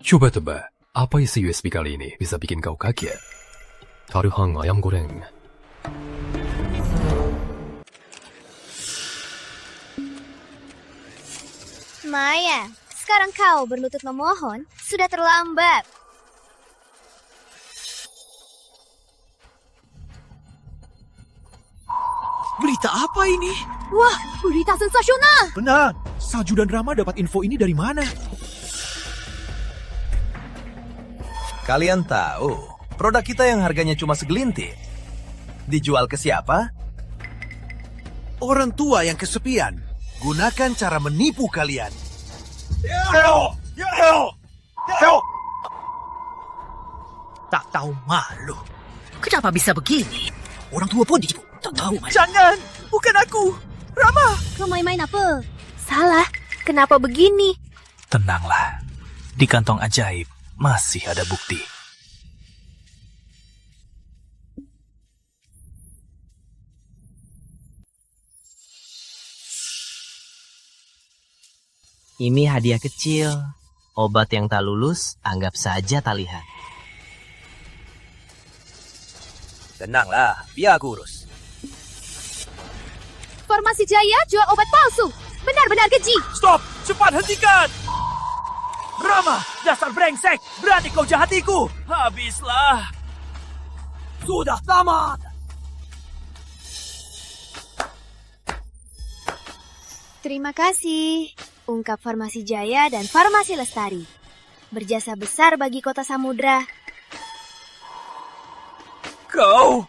Coba tebak, apa isi USB kali ini bisa bikin kau kaget? Taruhan ayam goreng. Maya, sekarang kau berlutut memohon, sudah terlambat. Berita apa ini? Wah, berita sensasional. Benar. Salju dan Rama dapat info ini dari mana? Kalian tahu, produk kita yang harganya cuma segelintir dijual ke siapa? Orang tua yang kesepian. Gunakan cara menipu kalian. Tak tahu malu. Kenapa bisa begini? Orang tua pun ditipu. Tak tahu. Jangan, bukan aku. Rama. Kau main-main apa? Salah, kenapa begini? Tenanglah. Di kantong ajaib masih ada bukti. Ini hadiah kecil. Obat yang tak lulus, anggap saja tak lihat. Tenanglah, biar aku urus. Farmasi Jaya jual obat palsu. Benar-benar keji. Stop! Cepat hentikan! Rama, dasar brengsek! Berani kau jahatiku! Habislah! Sudah tamat! Terima kasih. Ungkap Farmasi Jaya dan Farmasi Lestari. Berjasa besar bagi Kota Samudra. Kau!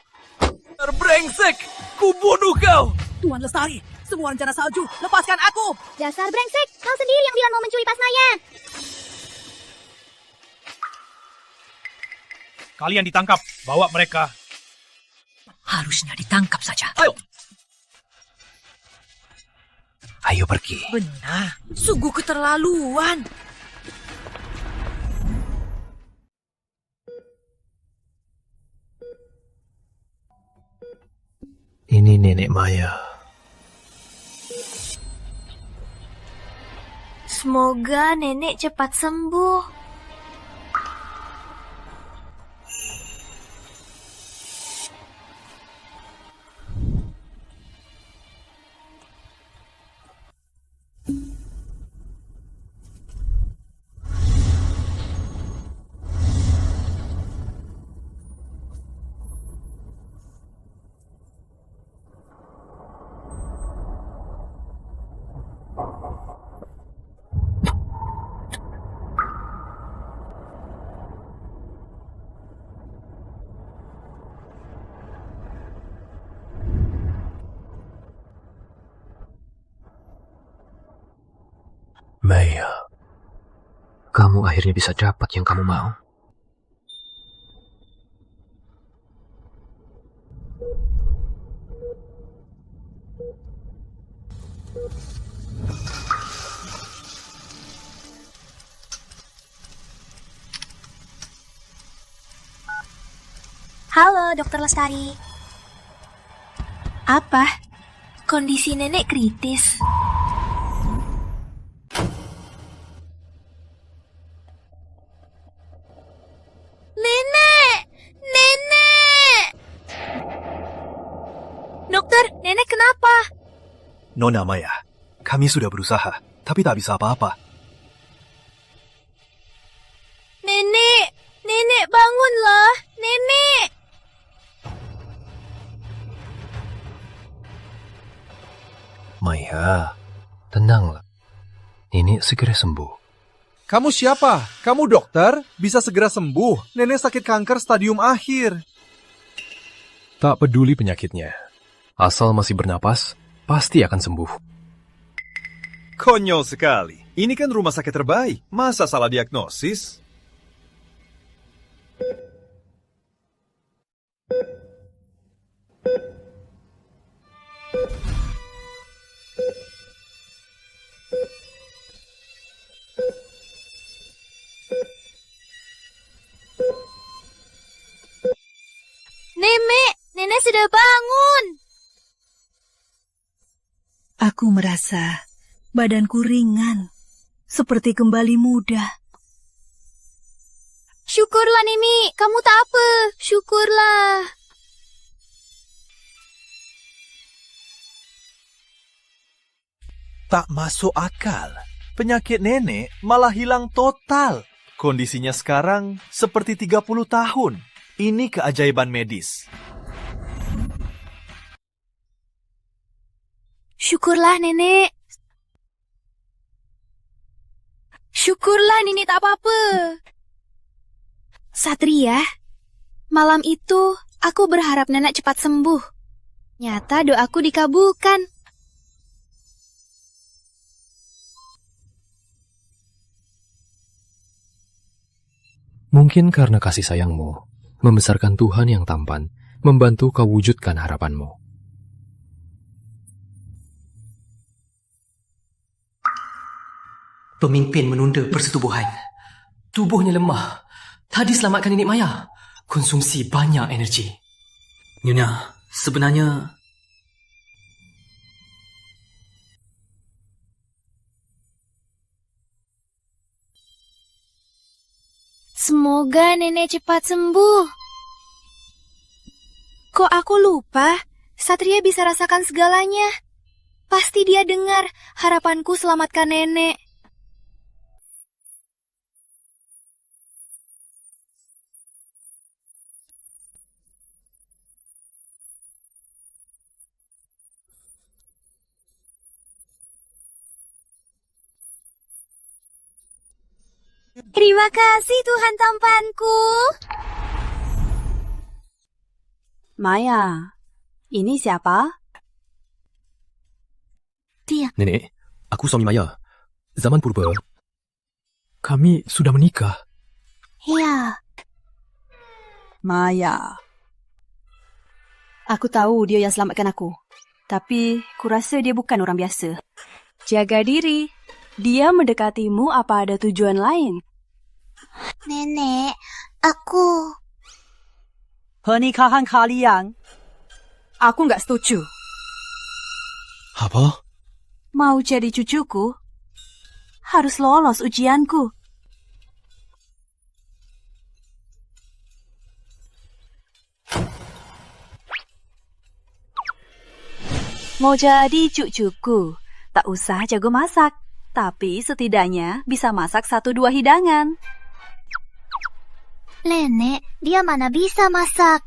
Brengsek! Kubunuh kau! Tuan Lestari, semua rencana Salju, lepaskan aku! Dasar brengsek, kau sendiri yang bilang mau mencuri tas Maya. Kalian ditangkap, bawa mereka. Harusnya ditangkap saja. Ayo! Ayo pergi. Benar, sungguh keterlaluan. Maya, 1 Nenek Maya. Semoga nenek cepat sembuh. Maya, kamu akhirnya bisa dapat yang kamu mau. Halo, Dokter Lestari. Apa? Kondisi nenek kritis. Dokter, nenek kenapa? Nona Maya, kami sudah berusaha, tapi tak bisa apa-apa. Nenek bangunlah, nenek. Maya, tenanglah. Nenek segera sembuh. Kamu siapa? Kamu dokter? Bisa segera sembuh. Nenek sakit kanker stadium akhir. Tak peduli penyakitnya. Asal masih bernapas, pasti akan sembuh. Konyol sekali. Ini kan rumah sakit terbaik. Masa salah diagnosis? Nenek sudah bangun. Aku merasa badanku ringan, seperti kembali muda. Syukurlah, Nenek. Kamu tak apa. Syukurlah. Tak masuk akal. Penyakit nenek malah hilang total. Kondisinya sekarang seperti 30 tahun. Ini keajaiban medis. Syukurlah, Nenek. Syukurlah, Nenek tak apa-apa. Satria, malam itu aku berharap Nenek cepat sembuh. Nyata doaku dikabulkan. Mungkin karena kasih sayangmu, membesarkan Tuhan yang tampan, membantu kau wujudkan harapanmu. Pemimpin menunda persetubuhan. Tubuhnya lemah. Tadi selamatkan Nenek Maya. Konsumsi banyak energi. Nyonya, sebenarnya... Semoga Nenek cepat sembuh. Kok aku lupa? Satria bisa rasakan segalanya. Pasti dia dengar harapanku selamatkan Nenek. Terima kasih Tuhan tampanku. Maya, ini siapa? Dia. Nenek, aku suami Maya. Zaman purba, kami sudah menikah. Ya. Maya. Aku tahu dia yang selamatkan aku. Tapi, kurasa dia bukan orang biasa. Jaga diri. Dia mendekatimu apa ada tujuan lain? Nenek, aku... Pernikahan kalian. Aku nggak setuju. Apa? Mau jadi cucuku, harus lolos ujianku. Mau jadi cucuku, tak usah jago masak, tapi setidaknya bisa masak 1-2 hidangan. Nenek, dia mana bisa masak?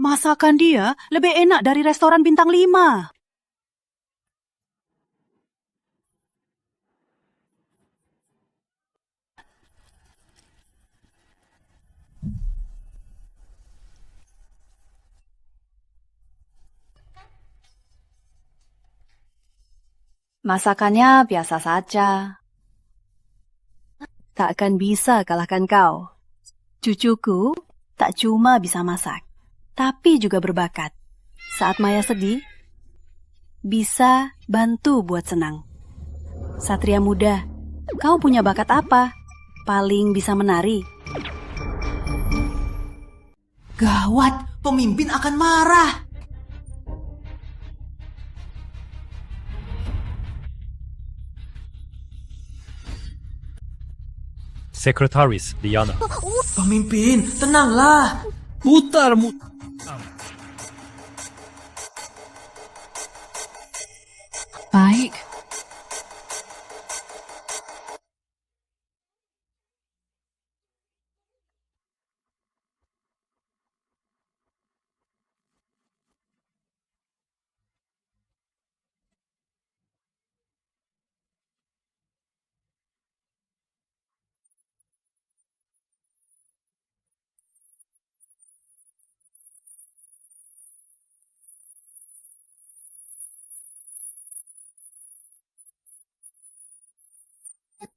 Masakan dia lebih enak dari restoran bintang 5. Masakannya biasa saja. Tak akan bisa kalahkan kau. Cucuku tak cuma bisa masak, tapi juga berbakat. Saat Maya sedih, bisa bantu buat senang. Satria muda, kau punya bakat apa? Paling bisa menari. Gawat, pemimpin akan marah. Sekretaris Liana. Pemimpin, tenanglah. Putar. Baik.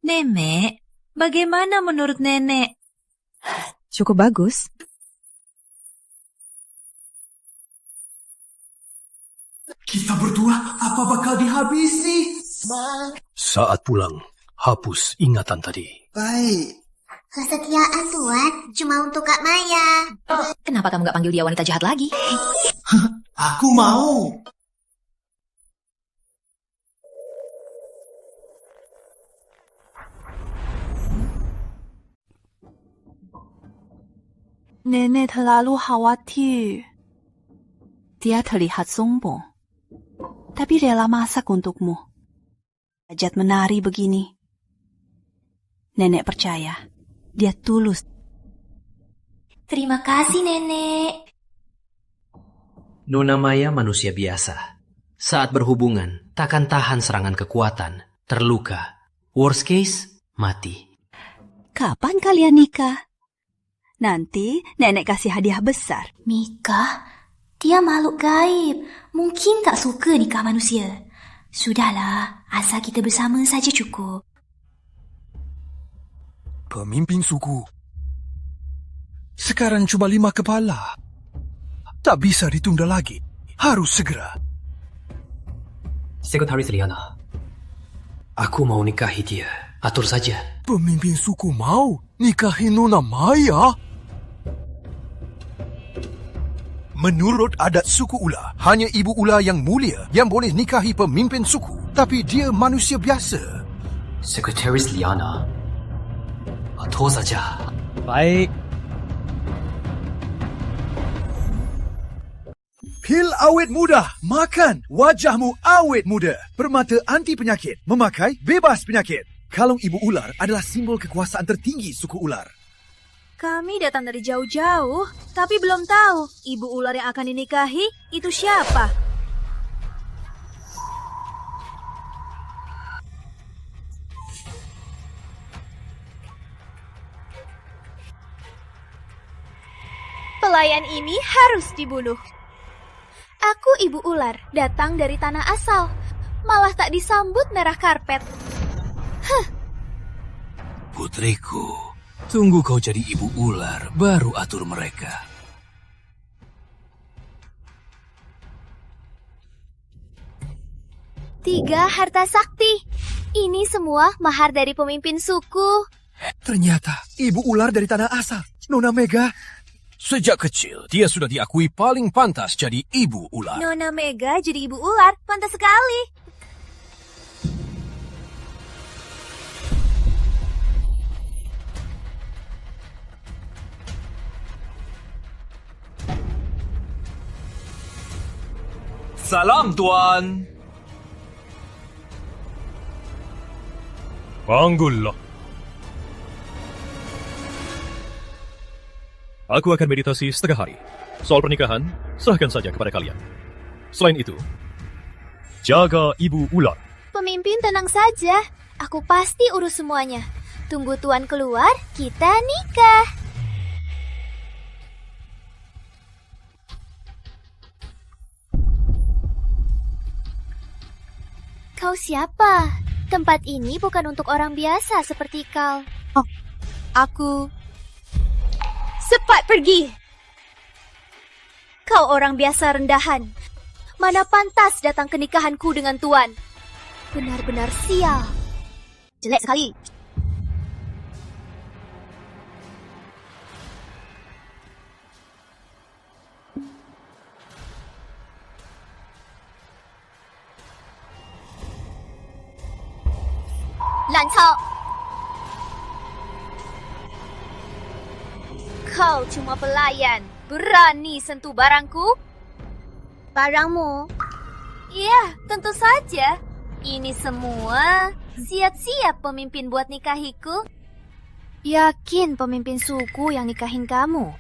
Nenek, bagaimana menurut nenek? Cukup bagus. Kita berdua apa bakal dihabisi? Saat pulang, hapus ingatan tadi. Baik. Kesetiaan Tuan cuma untuk Kak Maya. Kenapa kamu gak panggil dia wanita jahat lagi? Aku mau. Nenek terlalu khawatir. Dia terlihat sombong, tapi rela masak untukmu. Hajat menari begini. Nenek percaya, dia tulus. Terima kasih, Nenek. Nona Maya manusia biasa. Saat berhubungan, takkan tahan serangan kekuatan, terluka. Worst case, mati. Kapan kalian nikah? Nanti nenek kasih hadiah besar. Nikah? Dia makhluk gaib. Mungkin tak suka nikah manusia. Sudahlah, asal kita bersama saja cukup. Pemimpin suku. Sekarang cuma 5 kepala. Tak bisa ditunda lagi. Harus segera. Sekretaris Liana, aku mau nikahi dia. Atur saja. Pemimpin suku mau nikahi Nona Maya? Menurut adat suku Ula, hanya ibu Ula yang mulia yang boleh nikahi pemimpin suku. Tapi dia manusia biasa. Sekretaris Liana, atur saja. Baik. Pil awet muda. Makan. Wajahmu awet muda. Permata anti penyakit. Memakai bebas penyakit. Kalung ibu ular adalah simbol kekuasaan tertinggi suku ular. Kami datang dari jauh-jauh, tapi belum tahu ibu ular yang akan dinikahi itu siapa. Pelayan ini harus dibunuh. Aku ibu ular, datang dari tanah asal. Malah tak disambut merah karpet. Putriku, tunggu kau jadi ibu ular, baru atur mereka. Tiga harta sakti. Ini semua mahar dari pemimpin suku. Ternyata ibu ular dari tanah asal, Nona Mega. Sejak kecil, dia sudah diakui paling pantas jadi ibu ular. Nona Mega jadi ibu ular, pantas sekali. Salam, Tuan. Panggullah. Aku akan meditasi setengah hari. Soal pernikahan, serahkan saja kepada kalian. Selain itu, jaga ibu ular. Pemimpin tenang saja. Aku pasti urus semuanya. Tunggu Tuan keluar, kita nikah. Kau siapa? Tempat ini bukan untuk orang biasa seperti kau. Oh, aku... Cepat pergi! Kau orang biasa rendahan. Mana pantas datang ke nikahanku dengan Tuan? Benar-benar sial. Jelek sekali. Lancau! Kau cuma pelayan. Berani sentuh barangku? Barangmu? Iya, tentu saja. Ini semua siap-siap pemimpin buat nikahiku. Yakin pemimpin suku yang nikahin kamu?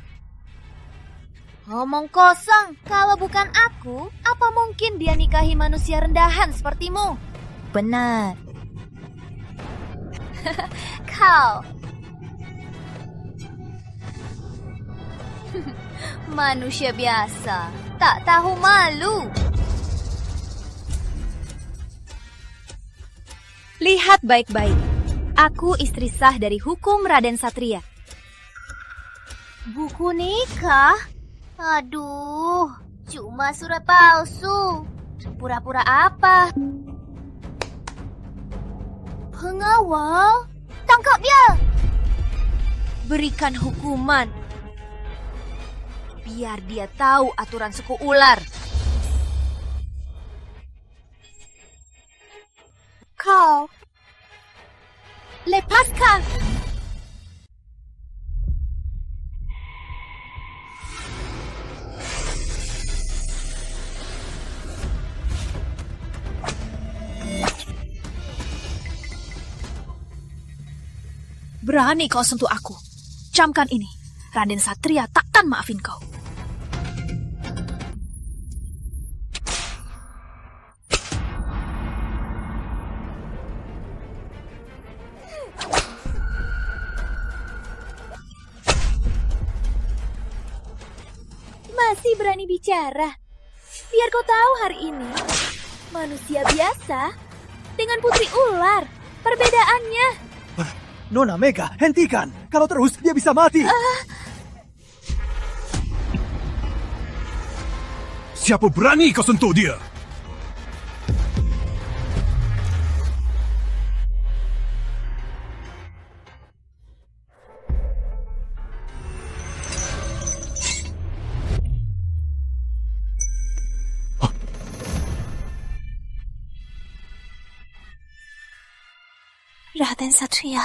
Ngomong kosong. Kalau bukan aku, apa mungkin dia nikahi manusia rendahan sepertimu? Benar. Kau manusia biasa, tak tahu malu. Lihat baik-baik. Aku istri sah dari hukum Raden Satria. Buku nikah? Aduh, cuma surat palsu. Pura-pura apa? Pengawal, tangkap dia. Berikan hukuman. Biar dia tahu aturan suku ular. Kau, lepaskan. Berani kau sentuh aku. Camkan ini. Raden Satria takkan maafin kau. Masih berani bicara? Biar kau tahu hari ini, manusia biasa dengan putri ular. Perbedaannya. Nona Mega, hentikan. Kalau terus, dia bisa mati. Siapa berani kau sentuh dia? Raden Satria.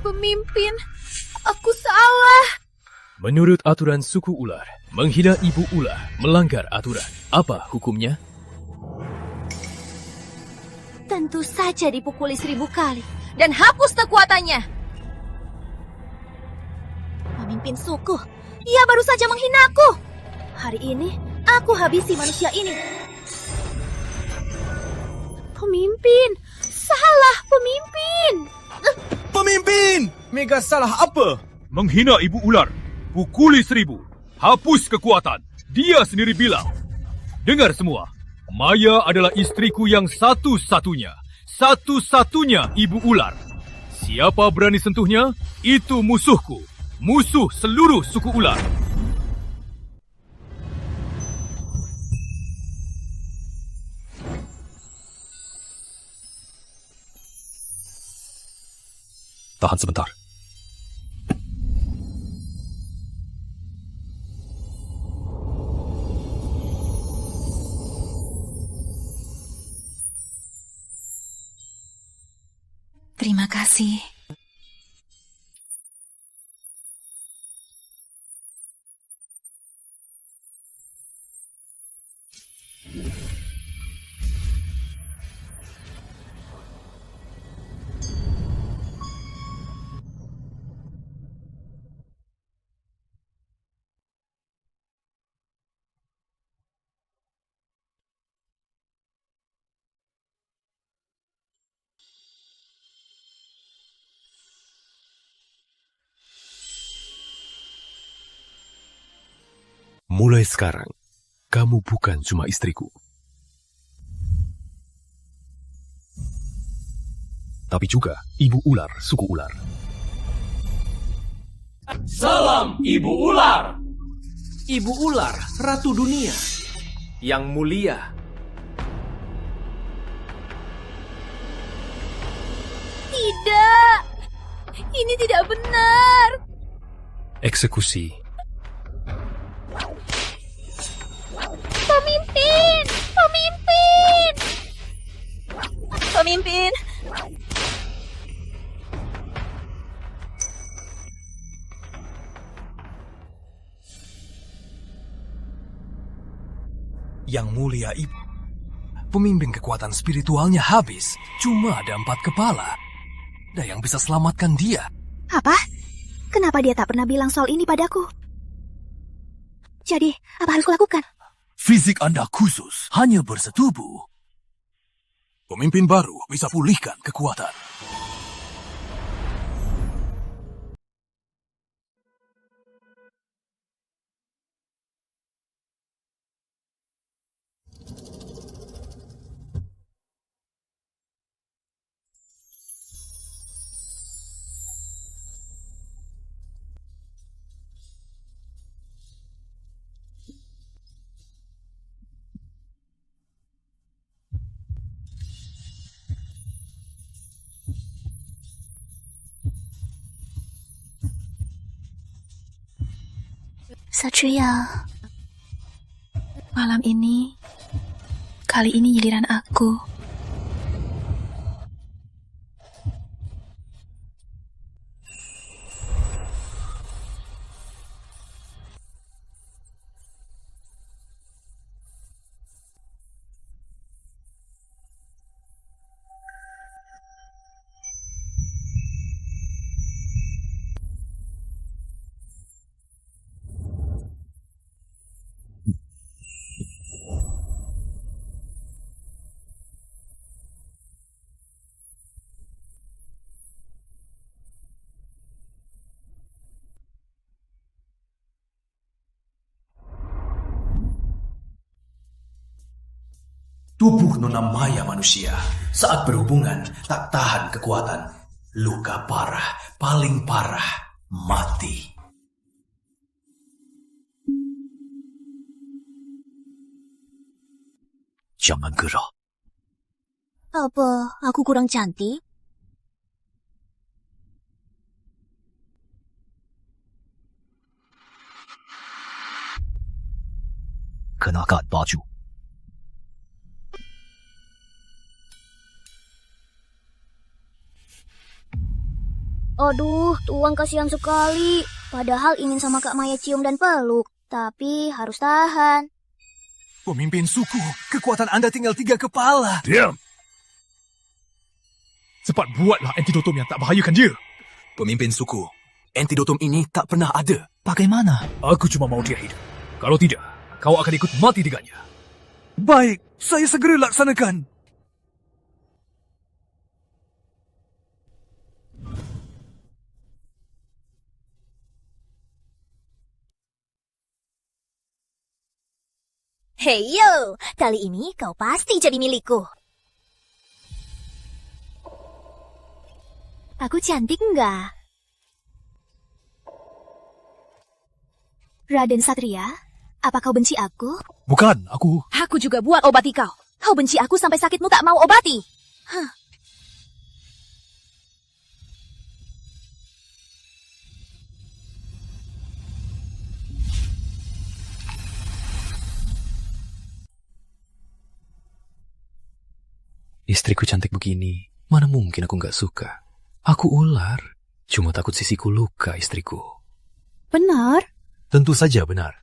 Pemimpin, aku salah. Menurut aturan suku ular, menghina ibu ular melanggar aturan. Apa hukumnya? Tentu saja dipukuli 1000 kali dan hapus kekuatannya. Pemimpin suku, ia baru saja menghinaku. Hari ini, aku habisi manusia ini. Pemimpin! Salah pemimpin! Pemimpin! Mega salah apa? Menghina ibu ular. Pukuli 1000. Hapus kekuatan. Dia sendiri bilang. Dengar semua. Maya adalah istriku yang satu-satunya. Satu-satunya ibu ular. Siapa berani sentuhnya, itu musuhku. Musuh seluruh suku ular. Tahan sebentar. Terima kasih. Mulai sekarang, kamu bukan cuma istriku. Tapi juga ibu ular suku ular. Salam Ibu Ular! Ibu Ular, Ratu Dunia. Yang mulia. Tidak! Ini tidak benar! Eksekusi. Pemimpin! Pemimpin! Pemimpin! Yang mulia ibu, pemimpin kekuatan spiritualnya habis. Cuma ada 4 kepala. Ada yang bisa selamatkan dia. Apa? Kenapa dia tak pernah bilang soal ini padaku? Jadi, apa harus kulakukan? Fisik Anda khusus, hanya bersetubuh. Pemimpin baru bisa pulihkan kekuatan. Satria, malam ini, kali ini giliran aku. Tubuh Nona Maya manusia saat berhubungan tak tahan kekuatan. Luka parah, paling parah, mati. Jangan gerak. Apa aku kurang cantik? Kenakan baju. Aduh, Tuan kasihan sekali. Padahal ingin sama Kak Maya cium dan peluk. Tapi harus tahan. Pemimpin suku, kekuatan Anda tinggal 3 kepala. Diam! Cepat buatlah antidotum yang tak bahayakan dia. Pemimpin suku, antidotum ini tak pernah ada. Bagaimana? Aku cuma mau dia hidup. Kalau tidak, kau akan ikut mati dengannya. Baik, saya segera laksanakan. Heyo, kali ini kau pasti jadi milikku. Aku cantik nggak? Raden Satria, apa kau benci aku? Bukan, aku... Aku juga buat obati kau. Kau benci aku sampai sakitmu tak mau obati. Hah. Istriku cantik begini, mana mungkin aku nggak suka. Aku ular, cuma takut sisiku luka istriku. Benar? Tentu saja benar.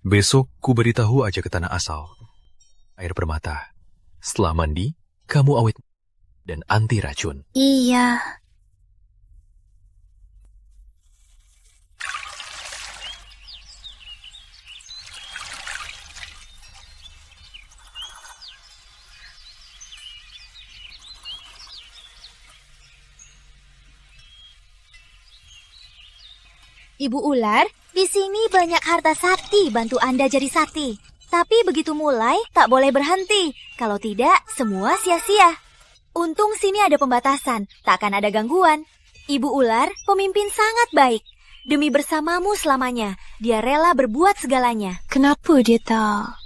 Besok ku beritahu aja ke tanah asal. Air permata. Setelah mandi, kamu awet dan anti racun. Iya. Ibu ular, di sini banyak harta sakti bantu Anda jadi sakti. Tapi begitu mulai, tak boleh berhenti. Kalau tidak, semua sia-sia. Untung sini ada pembatasan, tak akan ada gangguan. Ibu ular, pemimpin sangat baik. Demi bersamamu selamanya, dia rela berbuat segalanya. Kenapa dia tak?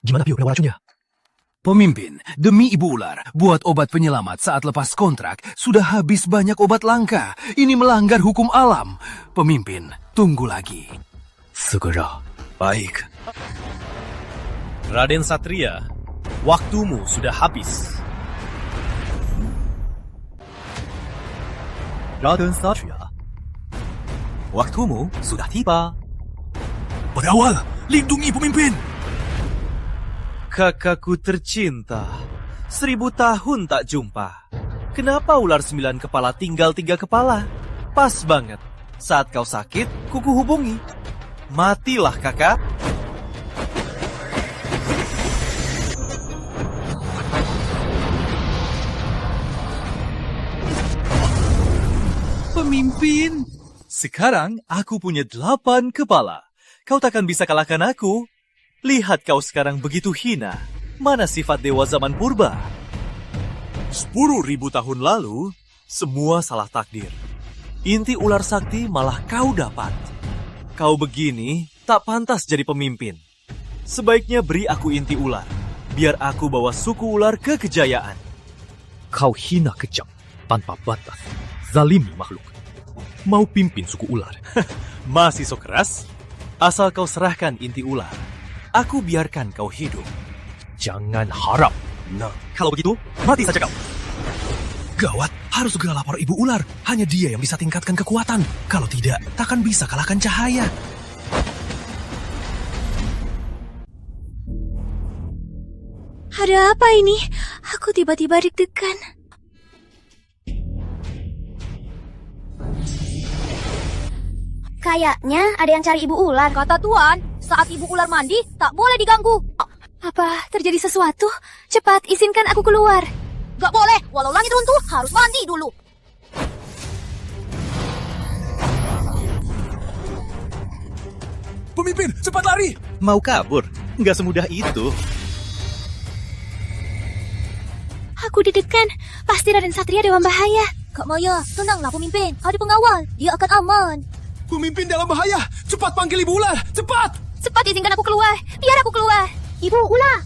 Gimana Pio, kenapa racunnya? Pemimpin, demi Ibu Ular, buat obat penyelamat saat lepas kontrak, sudah habis banyak obat langka. Ini melanggar hukum alam. Pemimpin, tunggu lagi. Segera. Baik. Raden Satria, waktumu sudah habis. Raden Satria, waktumu sudah tiba. Pengawal, lindungi pemimpin. Kakakku tercinta, 1000 tahun tak jumpa. Kenapa ular 9 kepala tinggal 3 kepala? Pas banget. Saat kau sakit, kuku hubungi. Matilah kakak. Pemimpin, sekarang aku punya 8 kepala. Kau takkan bisa kalahkan aku. Lihat kau sekarang begitu hina. Mana sifat dewa zaman purba? 10.000 tahun lalu, semua salah takdir. Inti ular sakti malah kau dapat. Kau begini, tak pantas jadi pemimpin. Sebaiknya beri aku inti ular, biar aku bawa suku ular ke kejayaan. Kau hina kejam, tanpa batas, zalimi makhluk. Mau pimpin suku ular. Masih so keras? Asal kau serahkan inti ular, aku biarkan kau hidup. Jangan harap. Nah, kalau begitu, mati saja kau. Gawat, harus segera lapor Ibu Ular. Hanya dia yang bisa tingkatkan kekuatan. Kalau tidak, takkan bisa kalahkan cahaya. Ada apa ini? Aku tiba-tiba deg-degan. Kayaknya ada yang cari Ibu Ular. Kata Tuan, saat Ibu Ular mandi, tak boleh diganggu. Apa terjadi sesuatu? Cepat, izinkan aku keluar. Gak boleh, walau langit runtuh, harus mandi dulu. Pemimpin, cepat lari! Mau kabur? Nggak semudah itu. Aku deg-degan, pasti Raden Satria dalam bahaya. Kak Maya, tenanglah pemimpin, ada pengawal, dia akan aman. Pemimpin dalam bahaya, cepat panggil Ibu Ular, cepat! Cepat izinkan aku keluar, biar aku keluar. Ibu Ular!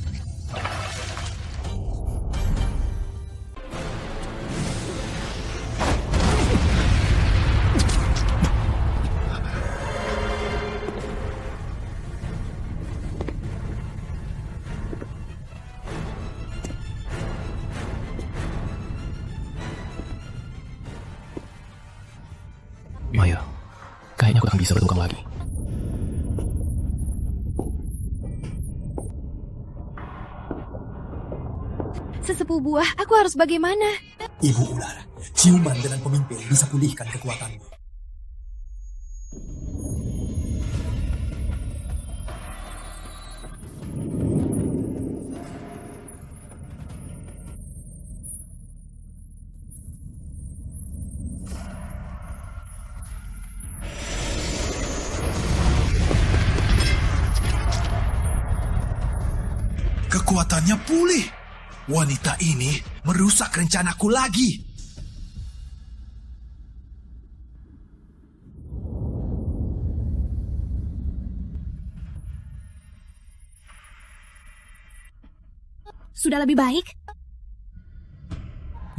Maya, kayaknya aku akan bisa bertukang lagi. Sesepuh buah, aku harus bagaimana? Ibu Ular, ciuman dengan pemimpin bisa pulihkan kekuatanmu. kekuatannya pulih. Wanita ini merusak rencanaku lagi. Sudah lebih baik?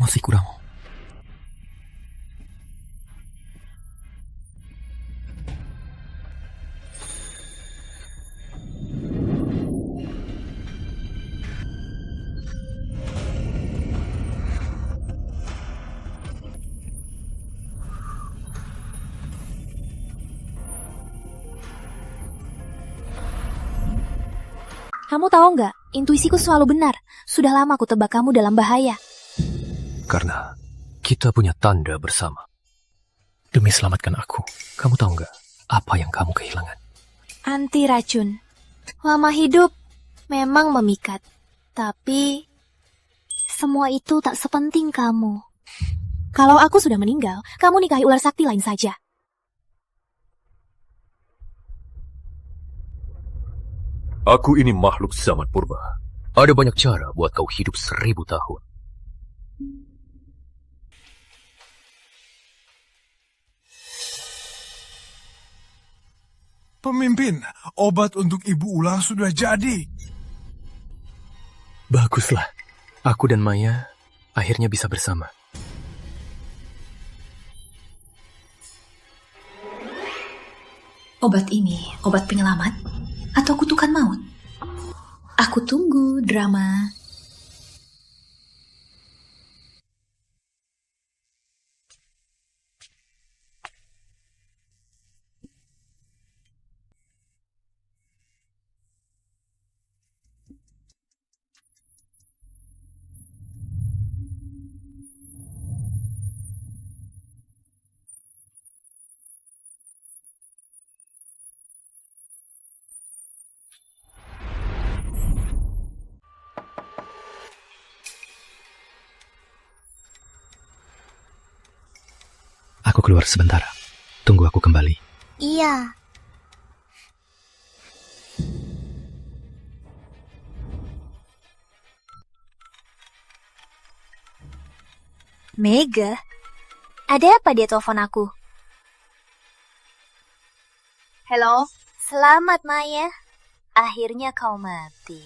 Masih kurang. Kamu tahu nggak, intuisiku selalu benar. Sudah lama aku tebak kamu dalam bahaya. Karena kita punya tanda bersama. Demi selamatkan aku, kamu tahu nggak apa yang kamu kehilangan? Anti racun. Lama hidup memang memikat. Tapi semua itu tak sepenting kamu. Kalau aku sudah meninggal, kamu nikahi ular sakti lain saja. Aku ini makhluk zaman purba. Ada banyak cara buat kau hidup 1000 tahun. Pemimpin, obat untuk ibu ular sudah jadi. Baguslah. Aku dan Maya akhirnya bisa bersama. Obat ini obat penyelamat atau kutukan maut? Aku tunggu drama. Aku keluar sebentar. Tunggu aku kembali. Iya. Mega? Ada apa dia telepon aku? Halo? Selamat, Maya. Akhirnya kau mati.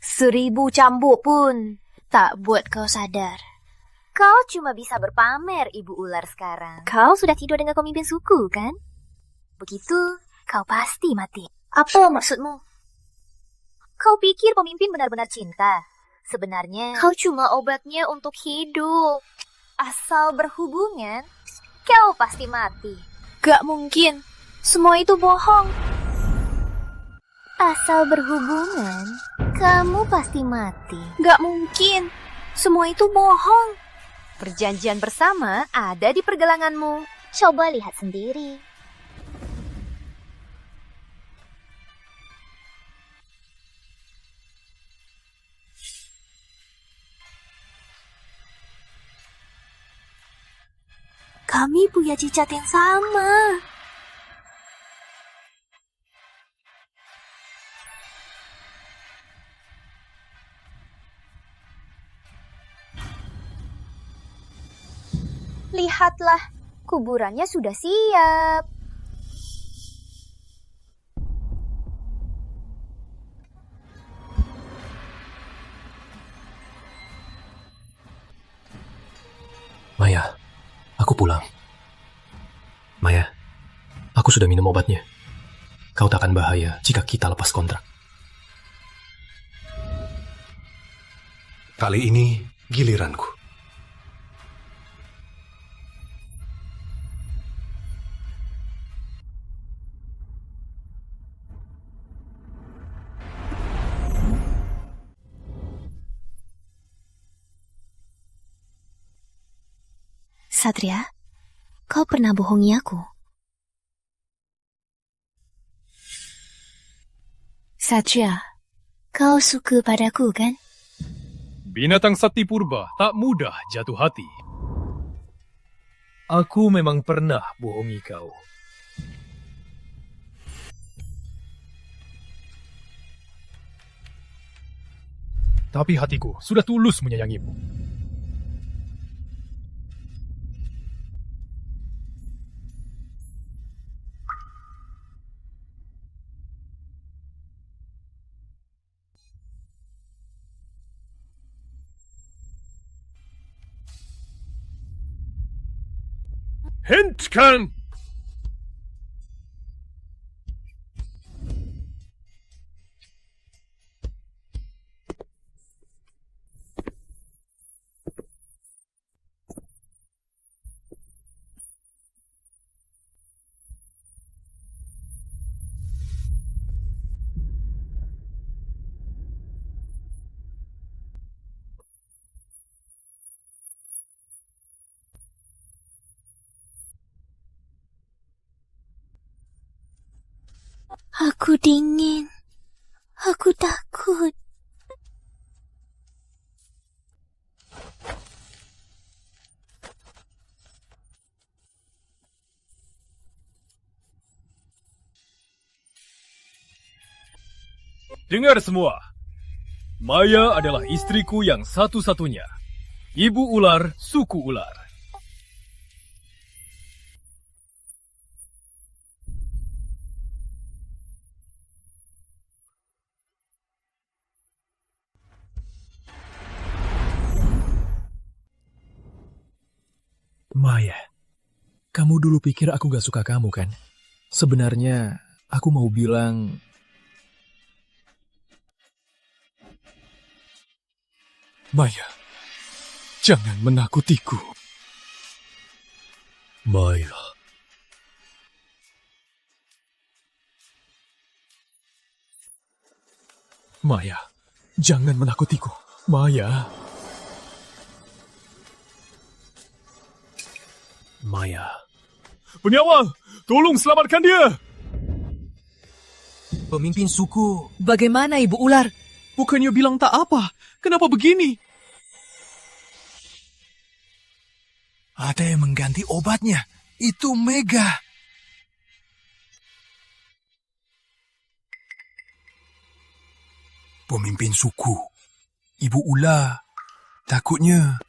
1000 cambuk pun tak buat kau sadar. Kau cuma bisa berpamer, Ibu Ular sekarang. Kau sudah tidur dengan pemimpin suku, kan? Begitu, kau pasti mati. Apa maksudmu? Kau pikir pemimpin benar-benar cinta? Sebenarnya, kau cuma obatnya untuk hidup. Asal berhubungan, kau pasti mati. Gak mungkin. Semua itu bohong. Asal berhubungan, kamu pasti mati. Gak mungkin. Semua itu bohong. Perjanjian bersama ada di pergelanganmu. Coba lihat sendiri. Kami punya cicat yang sama. Lihatlah, kuburannya sudah siap. Maya, aku pulang. Maya, aku sudah minum obatnya. Kau tak akan bahaya jika kita lepas kontrak. Kali ini giliranku. Satria, kau pernah bohongi aku. Satria, kau suka padaku, kan? Binatang sakti purba tak mudah jatuh hati. Aku memang pernah bohongi kau. Tapi hatiku sudah tulus menyayangimu. Hentikan! Aku dingin. Aku takut. Dengar semua. Maya adalah istriku yang satu-satunya. Ibu ular, suku ular. Maya, kamu dulu pikir aku gak suka kamu kan? Sebenarnya aku mau bilang... Maya, jangan menakutiku. Maya. Maya, jangan menakutiku. Maya. Maya. Penyawal, tolong selamatkan dia. Pemimpin suku. Bagaimana Ibu Ular? Bukannya bilang tak apa. Kenapa begini? Ada yang mengganti obatnya. Itu Mega. Pemimpin suku. Ibu Ular. Takutnya.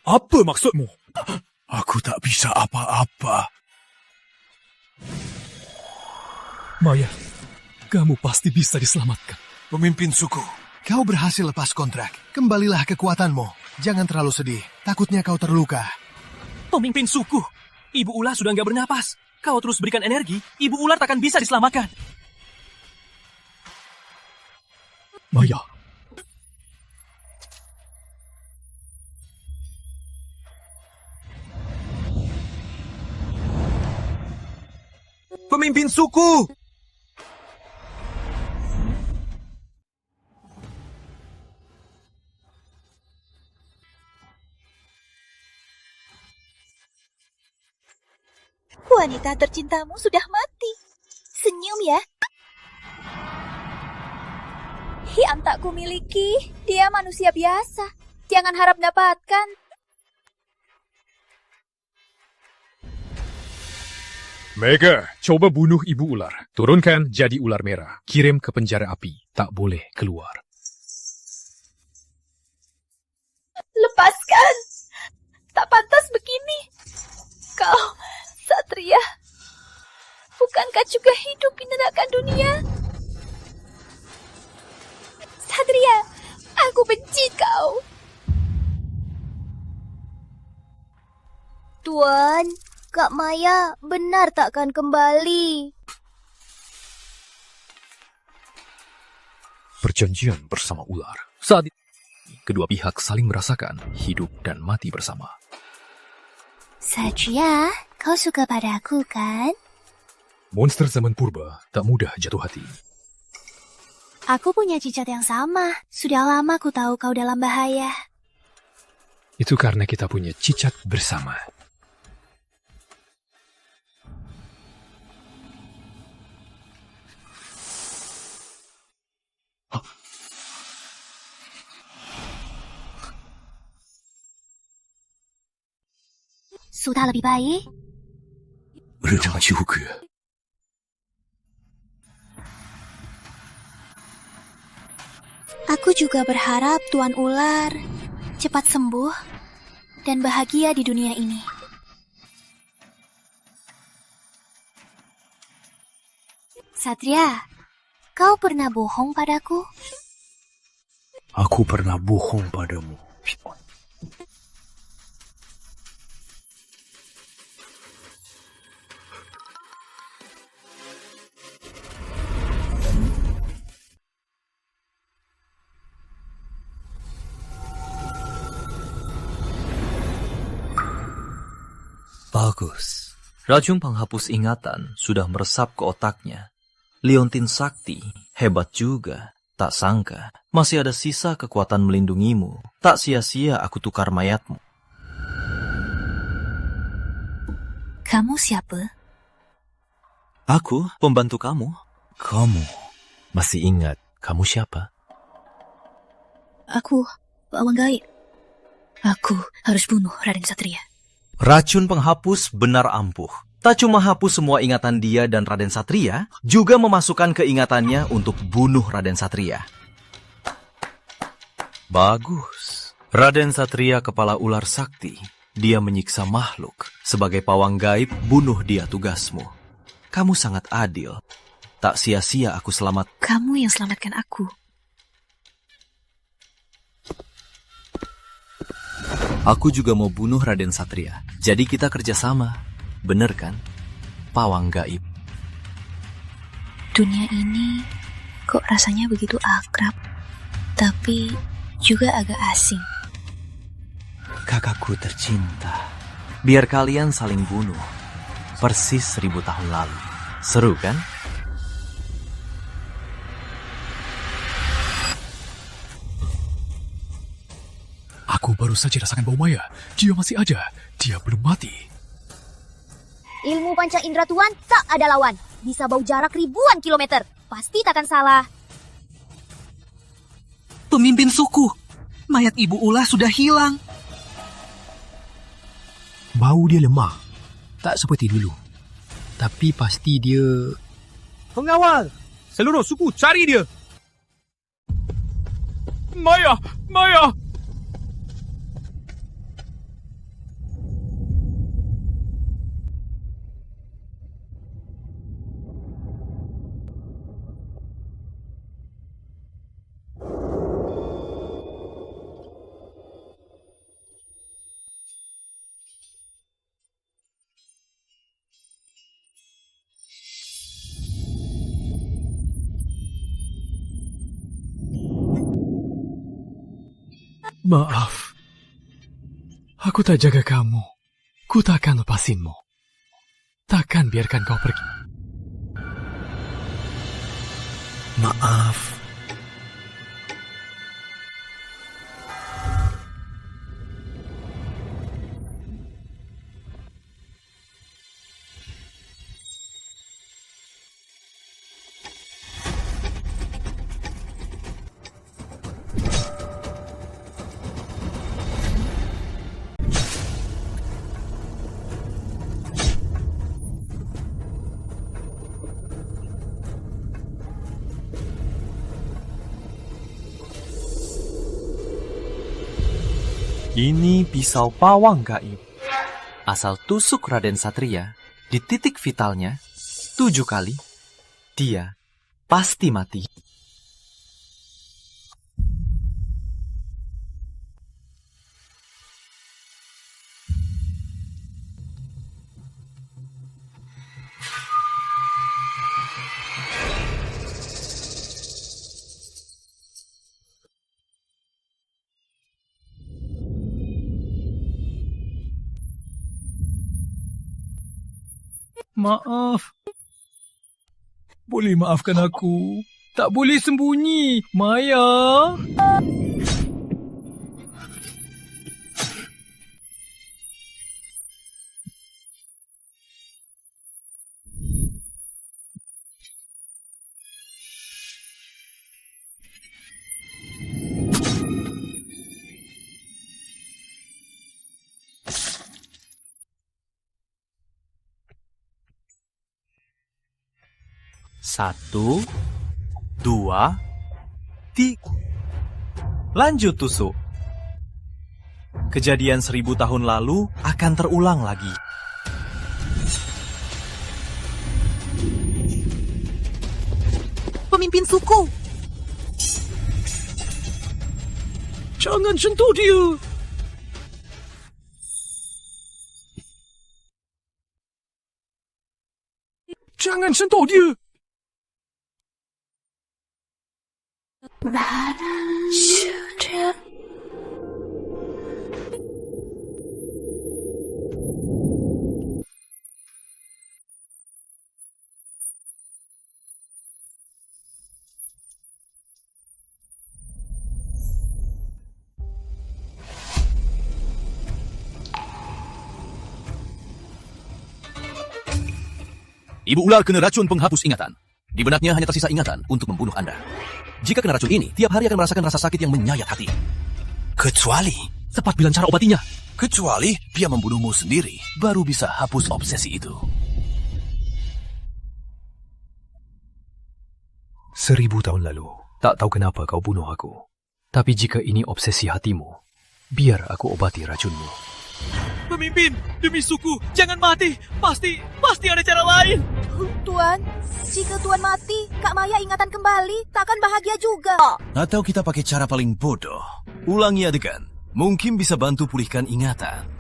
Apa maksudmu? Aku tak bisa apa-apa. Maya, kamu pasti bisa diselamatkan. Pemimpin suku, kau berhasil lepas kontrak. Kembalilah kekuatanmu. Jangan terlalu sedih. Takutnya kau terluka. Pemimpin suku, Ibu Ular sudah nggak bernapas. Kau terus berikan energi, Ibu Ular takkan bisa diselamatkan. Maya. Pemimpin suku! Wanita tercintamu sudah mati. Senyum ya. Yang tak kumiliki, dia manusia biasa. Jangan harap dapatkan. Mega, coba bunuh ibu ular. Turunkan jadi ular merah. Kirim ke penjara api. Tak boleh keluar. Lepaskan. Tak pantas begini. Kau, Satria. Bukankah juga hidup di neraka dunia? Satria, aku benci kau. Tuan, Kak Maya benar takkan kembali. Perjanjian bersama ular. Saat itu, kedua pihak saling merasakan hidup dan mati bersama. Satria, kau suka padaku kan? Monster zaman purba tak mudah jatuh hati. Aku punya cicat yang sama. Sudah lama ku tahu kau dalam bahaya. Itu karena kita punya cicat bersama. Sudah lebih baik? Redang juga. Aku juga berharap Tuan Ular cepat sembuh dan bahagia di dunia ini. Satria, kau pernah bohong padaku? Aku pernah bohong padamu. Bagus. Racun penghapus ingatan sudah meresap ke otaknya. Liontin Sakti hebat juga. Tak sangka, masih ada sisa kekuatan melindungimu. Tak sia-sia aku tukar mayatmu. Kamu siapa? Aku, pembantu kamu. Kamu masih ingat kamu siapa? Aku, pawang gaib. Aku harus bunuh Raden Satria. Racun penghapus benar ampuh. Tak cuma hapus semua ingatan dia dan Raden Satria, juga memasukkan keingatannya untuk bunuh Raden Satria. Bagus. Raden Satria kepala ular sakti. Dia menyiksa makhluk. Sebagai pawang gaib, bunuh dia tugasmu. Kamu sangat adil. Tak sia-sia aku selamat. Kamu yang selamatkan aku. Aku juga mau bunuh Raden Satria. Jadi kita kerjasama. Bener kan? Pawang gaib. Dunia ini kok rasanya begitu akrab, tapi juga agak asing. Kakakku tercinta. Biar kalian saling bunuh. Persis 1000 tahun lalu. Seru kan? Aku baru saja rasakan bau Maya. Dia masih ada. Dia belum mati. Ilmu panca indera Tuan tak ada lawan. Bisa bau jarak ribuan kilometer. Pasti takkan salah. Pemimpin suku. Mayat Ibu Ular sudah hilang. Bau dia lemah. Tak seperti dulu. Tapi pasti dia... Pengawal! Seluruh suku cari dia! Maya! Maya! Maaf. Aku tak jaga kamu. Ku takkan lepasinmu. Takkan biarkan kau pergi. Maaf. Ini pisau pawang gaib. Asal tusuk Raden Satria di titik vitalnya 7 kali, dia pasti mati. Maaf. Boleh maafkan aku. Tak boleh sembunyi, Maya. Satu, 2, 3. Lanjut tusuk. Kejadian 1000 tahun lalu akan terulang lagi. Pemimpin suku. Jangan sentuh dia. Jangan sentuh dia. Sudah. Ibu ular kena racun penghapus ingatan. Di benaknya hanya tersisa ingatan untuk membunuh Anda. Jika kena racun ini, tiap hari akan merasakan rasa sakit yang menyayat hati. Kecuali, tepat bilang cara obatinya. Kecuali dia membunuhmu sendiri, baru bisa hapus obsesi itu. 1000 tahun lalu, tak tahu kenapa kau bunuh aku. Tapi jika ini obsesi hatimu, biar aku obati racunmu. Pemimpin, demi suku, jangan mati. Pasti ada cara lain. Tuan, jika Tuan mati, Kak Maya ingatan kembali, takkan bahagia juga. Atau kita pakai cara paling bodoh. Ulangi adegan. Mungkin bisa bantu pulihkan ingatan.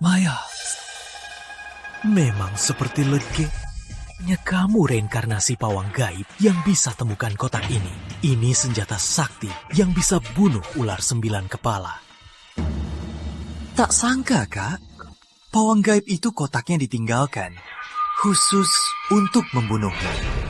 Maya, memang seperti legenya kamu reinkarnasi pawang gaib yang bisa temukan kotak ini. Ini senjata sakti yang bisa bunuh ular 9 kepala. Tak sangka, Kak, pawang gaib itu kotaknya ditinggalkan, khusus untuk membunuhmu.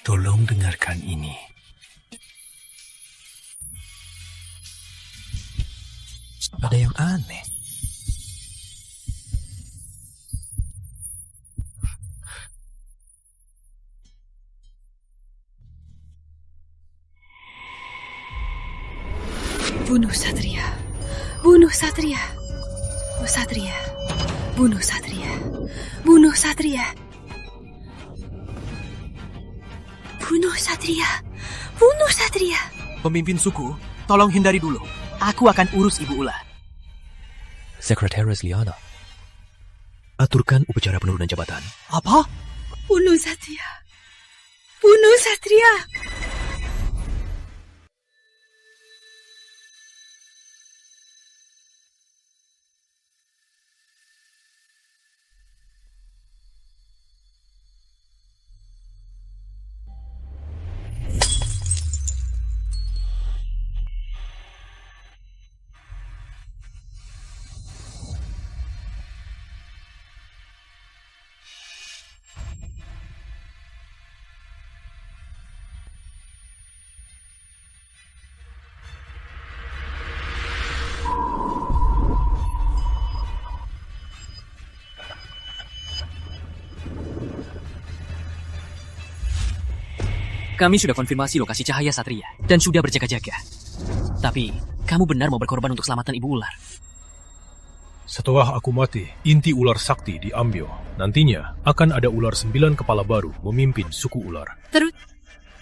Tolong dengarkan ini. Ada yang aneh. Bunuh Satria. Bunuh Satria. Bunuh Satria. Bunuh Satria. Bunuh Satria. Bunuh Satria. Bunuh Satria. Pemimpin suku, tolong hindari dulu. Aku akan urus Ibu Ular. Sekretaris Liana, aturkan upacara penurunan jabatan. Apa? Bunuh Satria. Bunuh Satria. Kami sudah konfirmasi lokasi cahaya Satria dan sudah berjaga-jaga. Tapi, kamu benar mau berkorban untuk keselamatan Ibu Ular? Setelah aku mati, inti ular sakti diambil. Nantinya akan ada ular 9 kepala baru memimpin suku ular. Terus?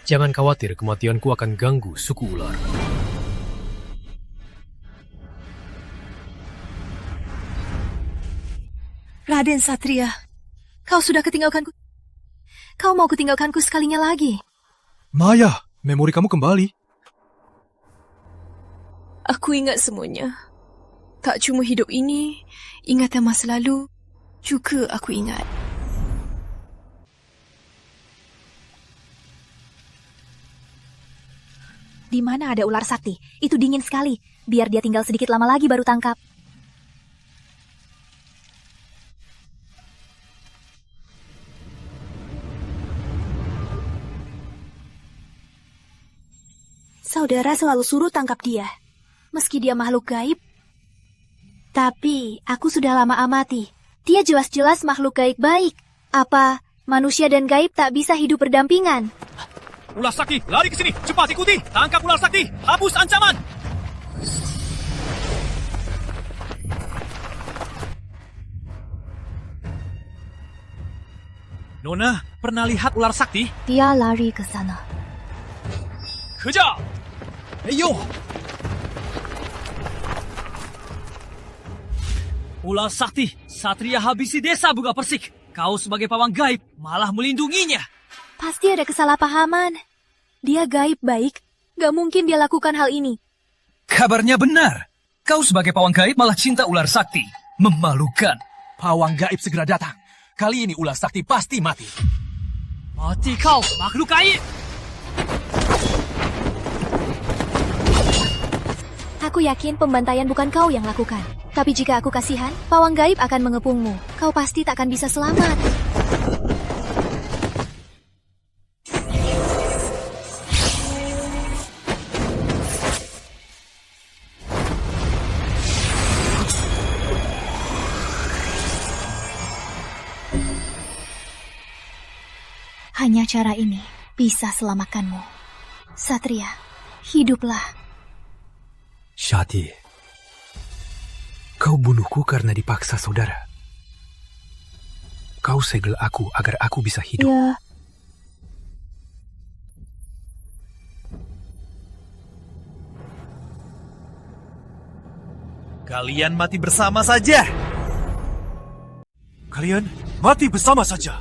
Jangan khawatir, kematianku akan ganggu suku ular. Raden Satria, kau sudah ketinggalkanku. kau mau kutinggalkanku sekalinya lagi. Maya, memori kamu kembali. Aku ingat semuanya. Tak cuma hidup ini, ingatan masa lalu juga aku ingat. Di mana ada ular sakti? Itu dingin sekali. Biar dia tinggal sedikit lama lagi baru tangkap. Saudara selalu suruh tangkap dia. Meski dia makhluk gaib. Tapi aku sudah lama amati. Dia jelas-jelas makhluk gaib baik. Apa manusia dan gaib tak bisa hidup berdampingan? Ular sakti, lari ke sini. Cepat ikuti. Tangkap ular sakti. Hapus ancaman. Nona, pernah lihat ular sakti? Dia lari ke sana. Kejar! Ayo! Ular sakti, Satria habisi desa Buga Persik. Kau sebagai pawang gaib malah melindunginya. Pasti ada kesalahpahaman. Dia gaib baik. Gak mungkin dia lakukan hal ini. Kabarnya benar. Kau sebagai pawang gaib malah cinta ular sakti. Memalukan. Pawang gaib segera datang. Kali ini ular sakti pasti mati. Mati kau, makhluk gaib! Aku yakin pembantaian bukan kau yang lakukan. Tapi jika aku kasihan, pawang gaib akan mengepungmu. Kau pasti takkan bisa selamat. Hanya cara ini bisa selamatkanmu. Satria, hiduplah. Shadi, kau bunuhku karena dipaksa saudara. Kau segel aku agar aku bisa hidup. Ya. Kalian mati bersama saja. Kalian mati bersama saja.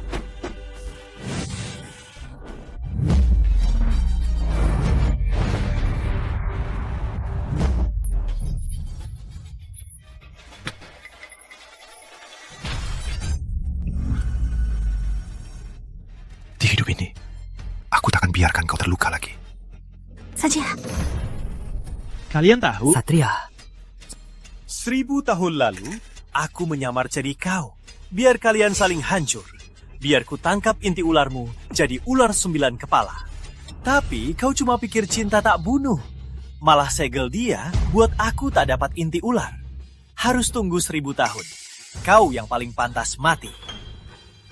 Di hidup ini, aku takkan biarkan kau terluka lagi. Saja. Kalian tahu? Satria. 1000 tahun lalu, aku menyamar jadi kau. Biar kalian saling hancur. Biar ku tangkap inti ularmu jadi ular 9 kepala. Tapi kau cuma pikir cinta tak bunuh. Malah segel dia buat aku tak dapat inti ular. Harus tunggu 1000 tahun. Kau yang paling pantas mati.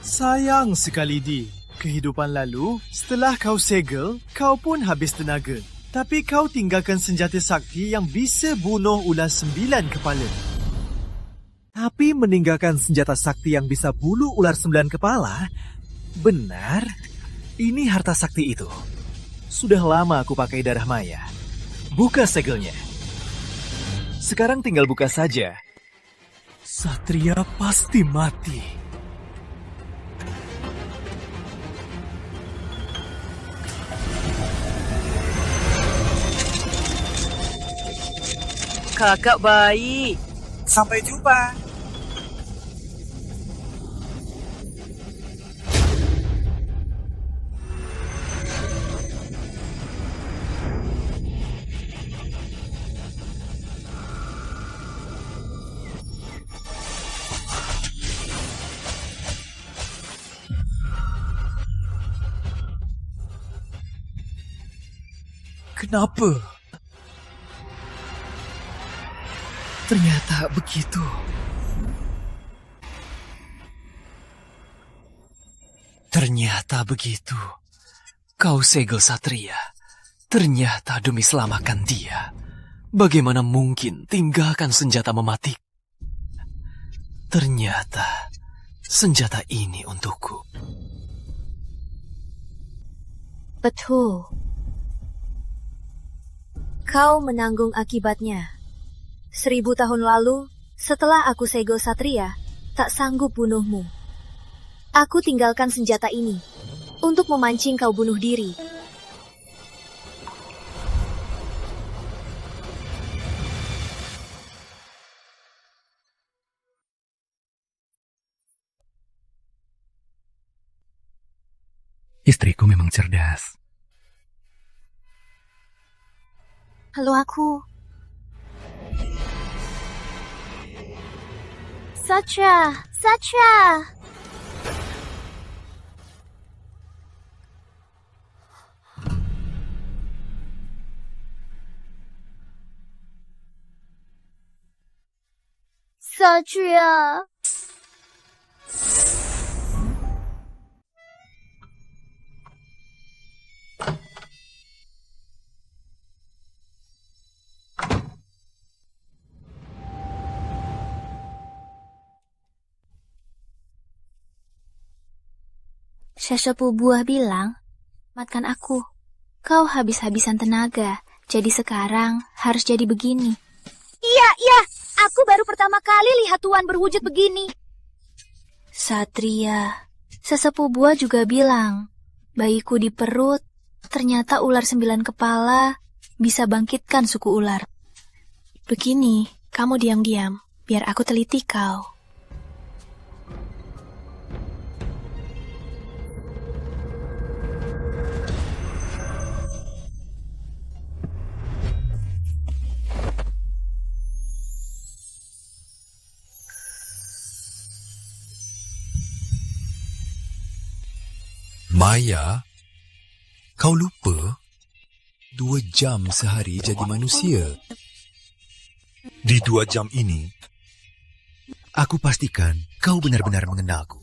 Sayang sekali, Di. Kehidupan lalu, setelah kau segel, kau pun habis tenaga. Tapi kau tinggalkan senjata sakti yang bisa bunuh ular 9 kepala. Tapi meninggalkan senjata sakti yang bisa bunuh ular 9 kepala? Benar, ini harta sakti itu. Sudah lama aku pakai darah maya. Buka segelnya. Sekarang tinggal buka saja. Satria pasti mati. Kakak baik. Sampai jumpa. Kenapa? Ternyata begitu. Ternyata begitu. Kau segel Satria. Ternyata demi selamatkan dia. Bagaimana mungkin tinggalkan senjata mematik? Ternyata senjata ini untukku. Betul. Kau menanggung akibatnya. 1000 tahun lalu, setelah aku segel Satria, tak sanggup bunuhmu. Aku tinggalkan senjata ini. untuk memancing kau bunuh diri. Istriku memang cerdas. Halo aku. Satria. Satria. Sesepuh buah bilang, makan aku. Kau habis-habisan tenaga, jadi sekarang harus jadi begini. Iya, aku baru pertama kali lihat Tuan berwujud begini. Satria, sesepuh buah juga bilang, bayiku di perut, ternyata ular 9 kepala bisa bangkitkan suku ular. Begini, kamu diam-diam, biar aku teliti kau. Maya, kau lupa 2 jam sehari jadi manusia. Di 2 jam ini, aku pastikan kau benar-benar mengenalku.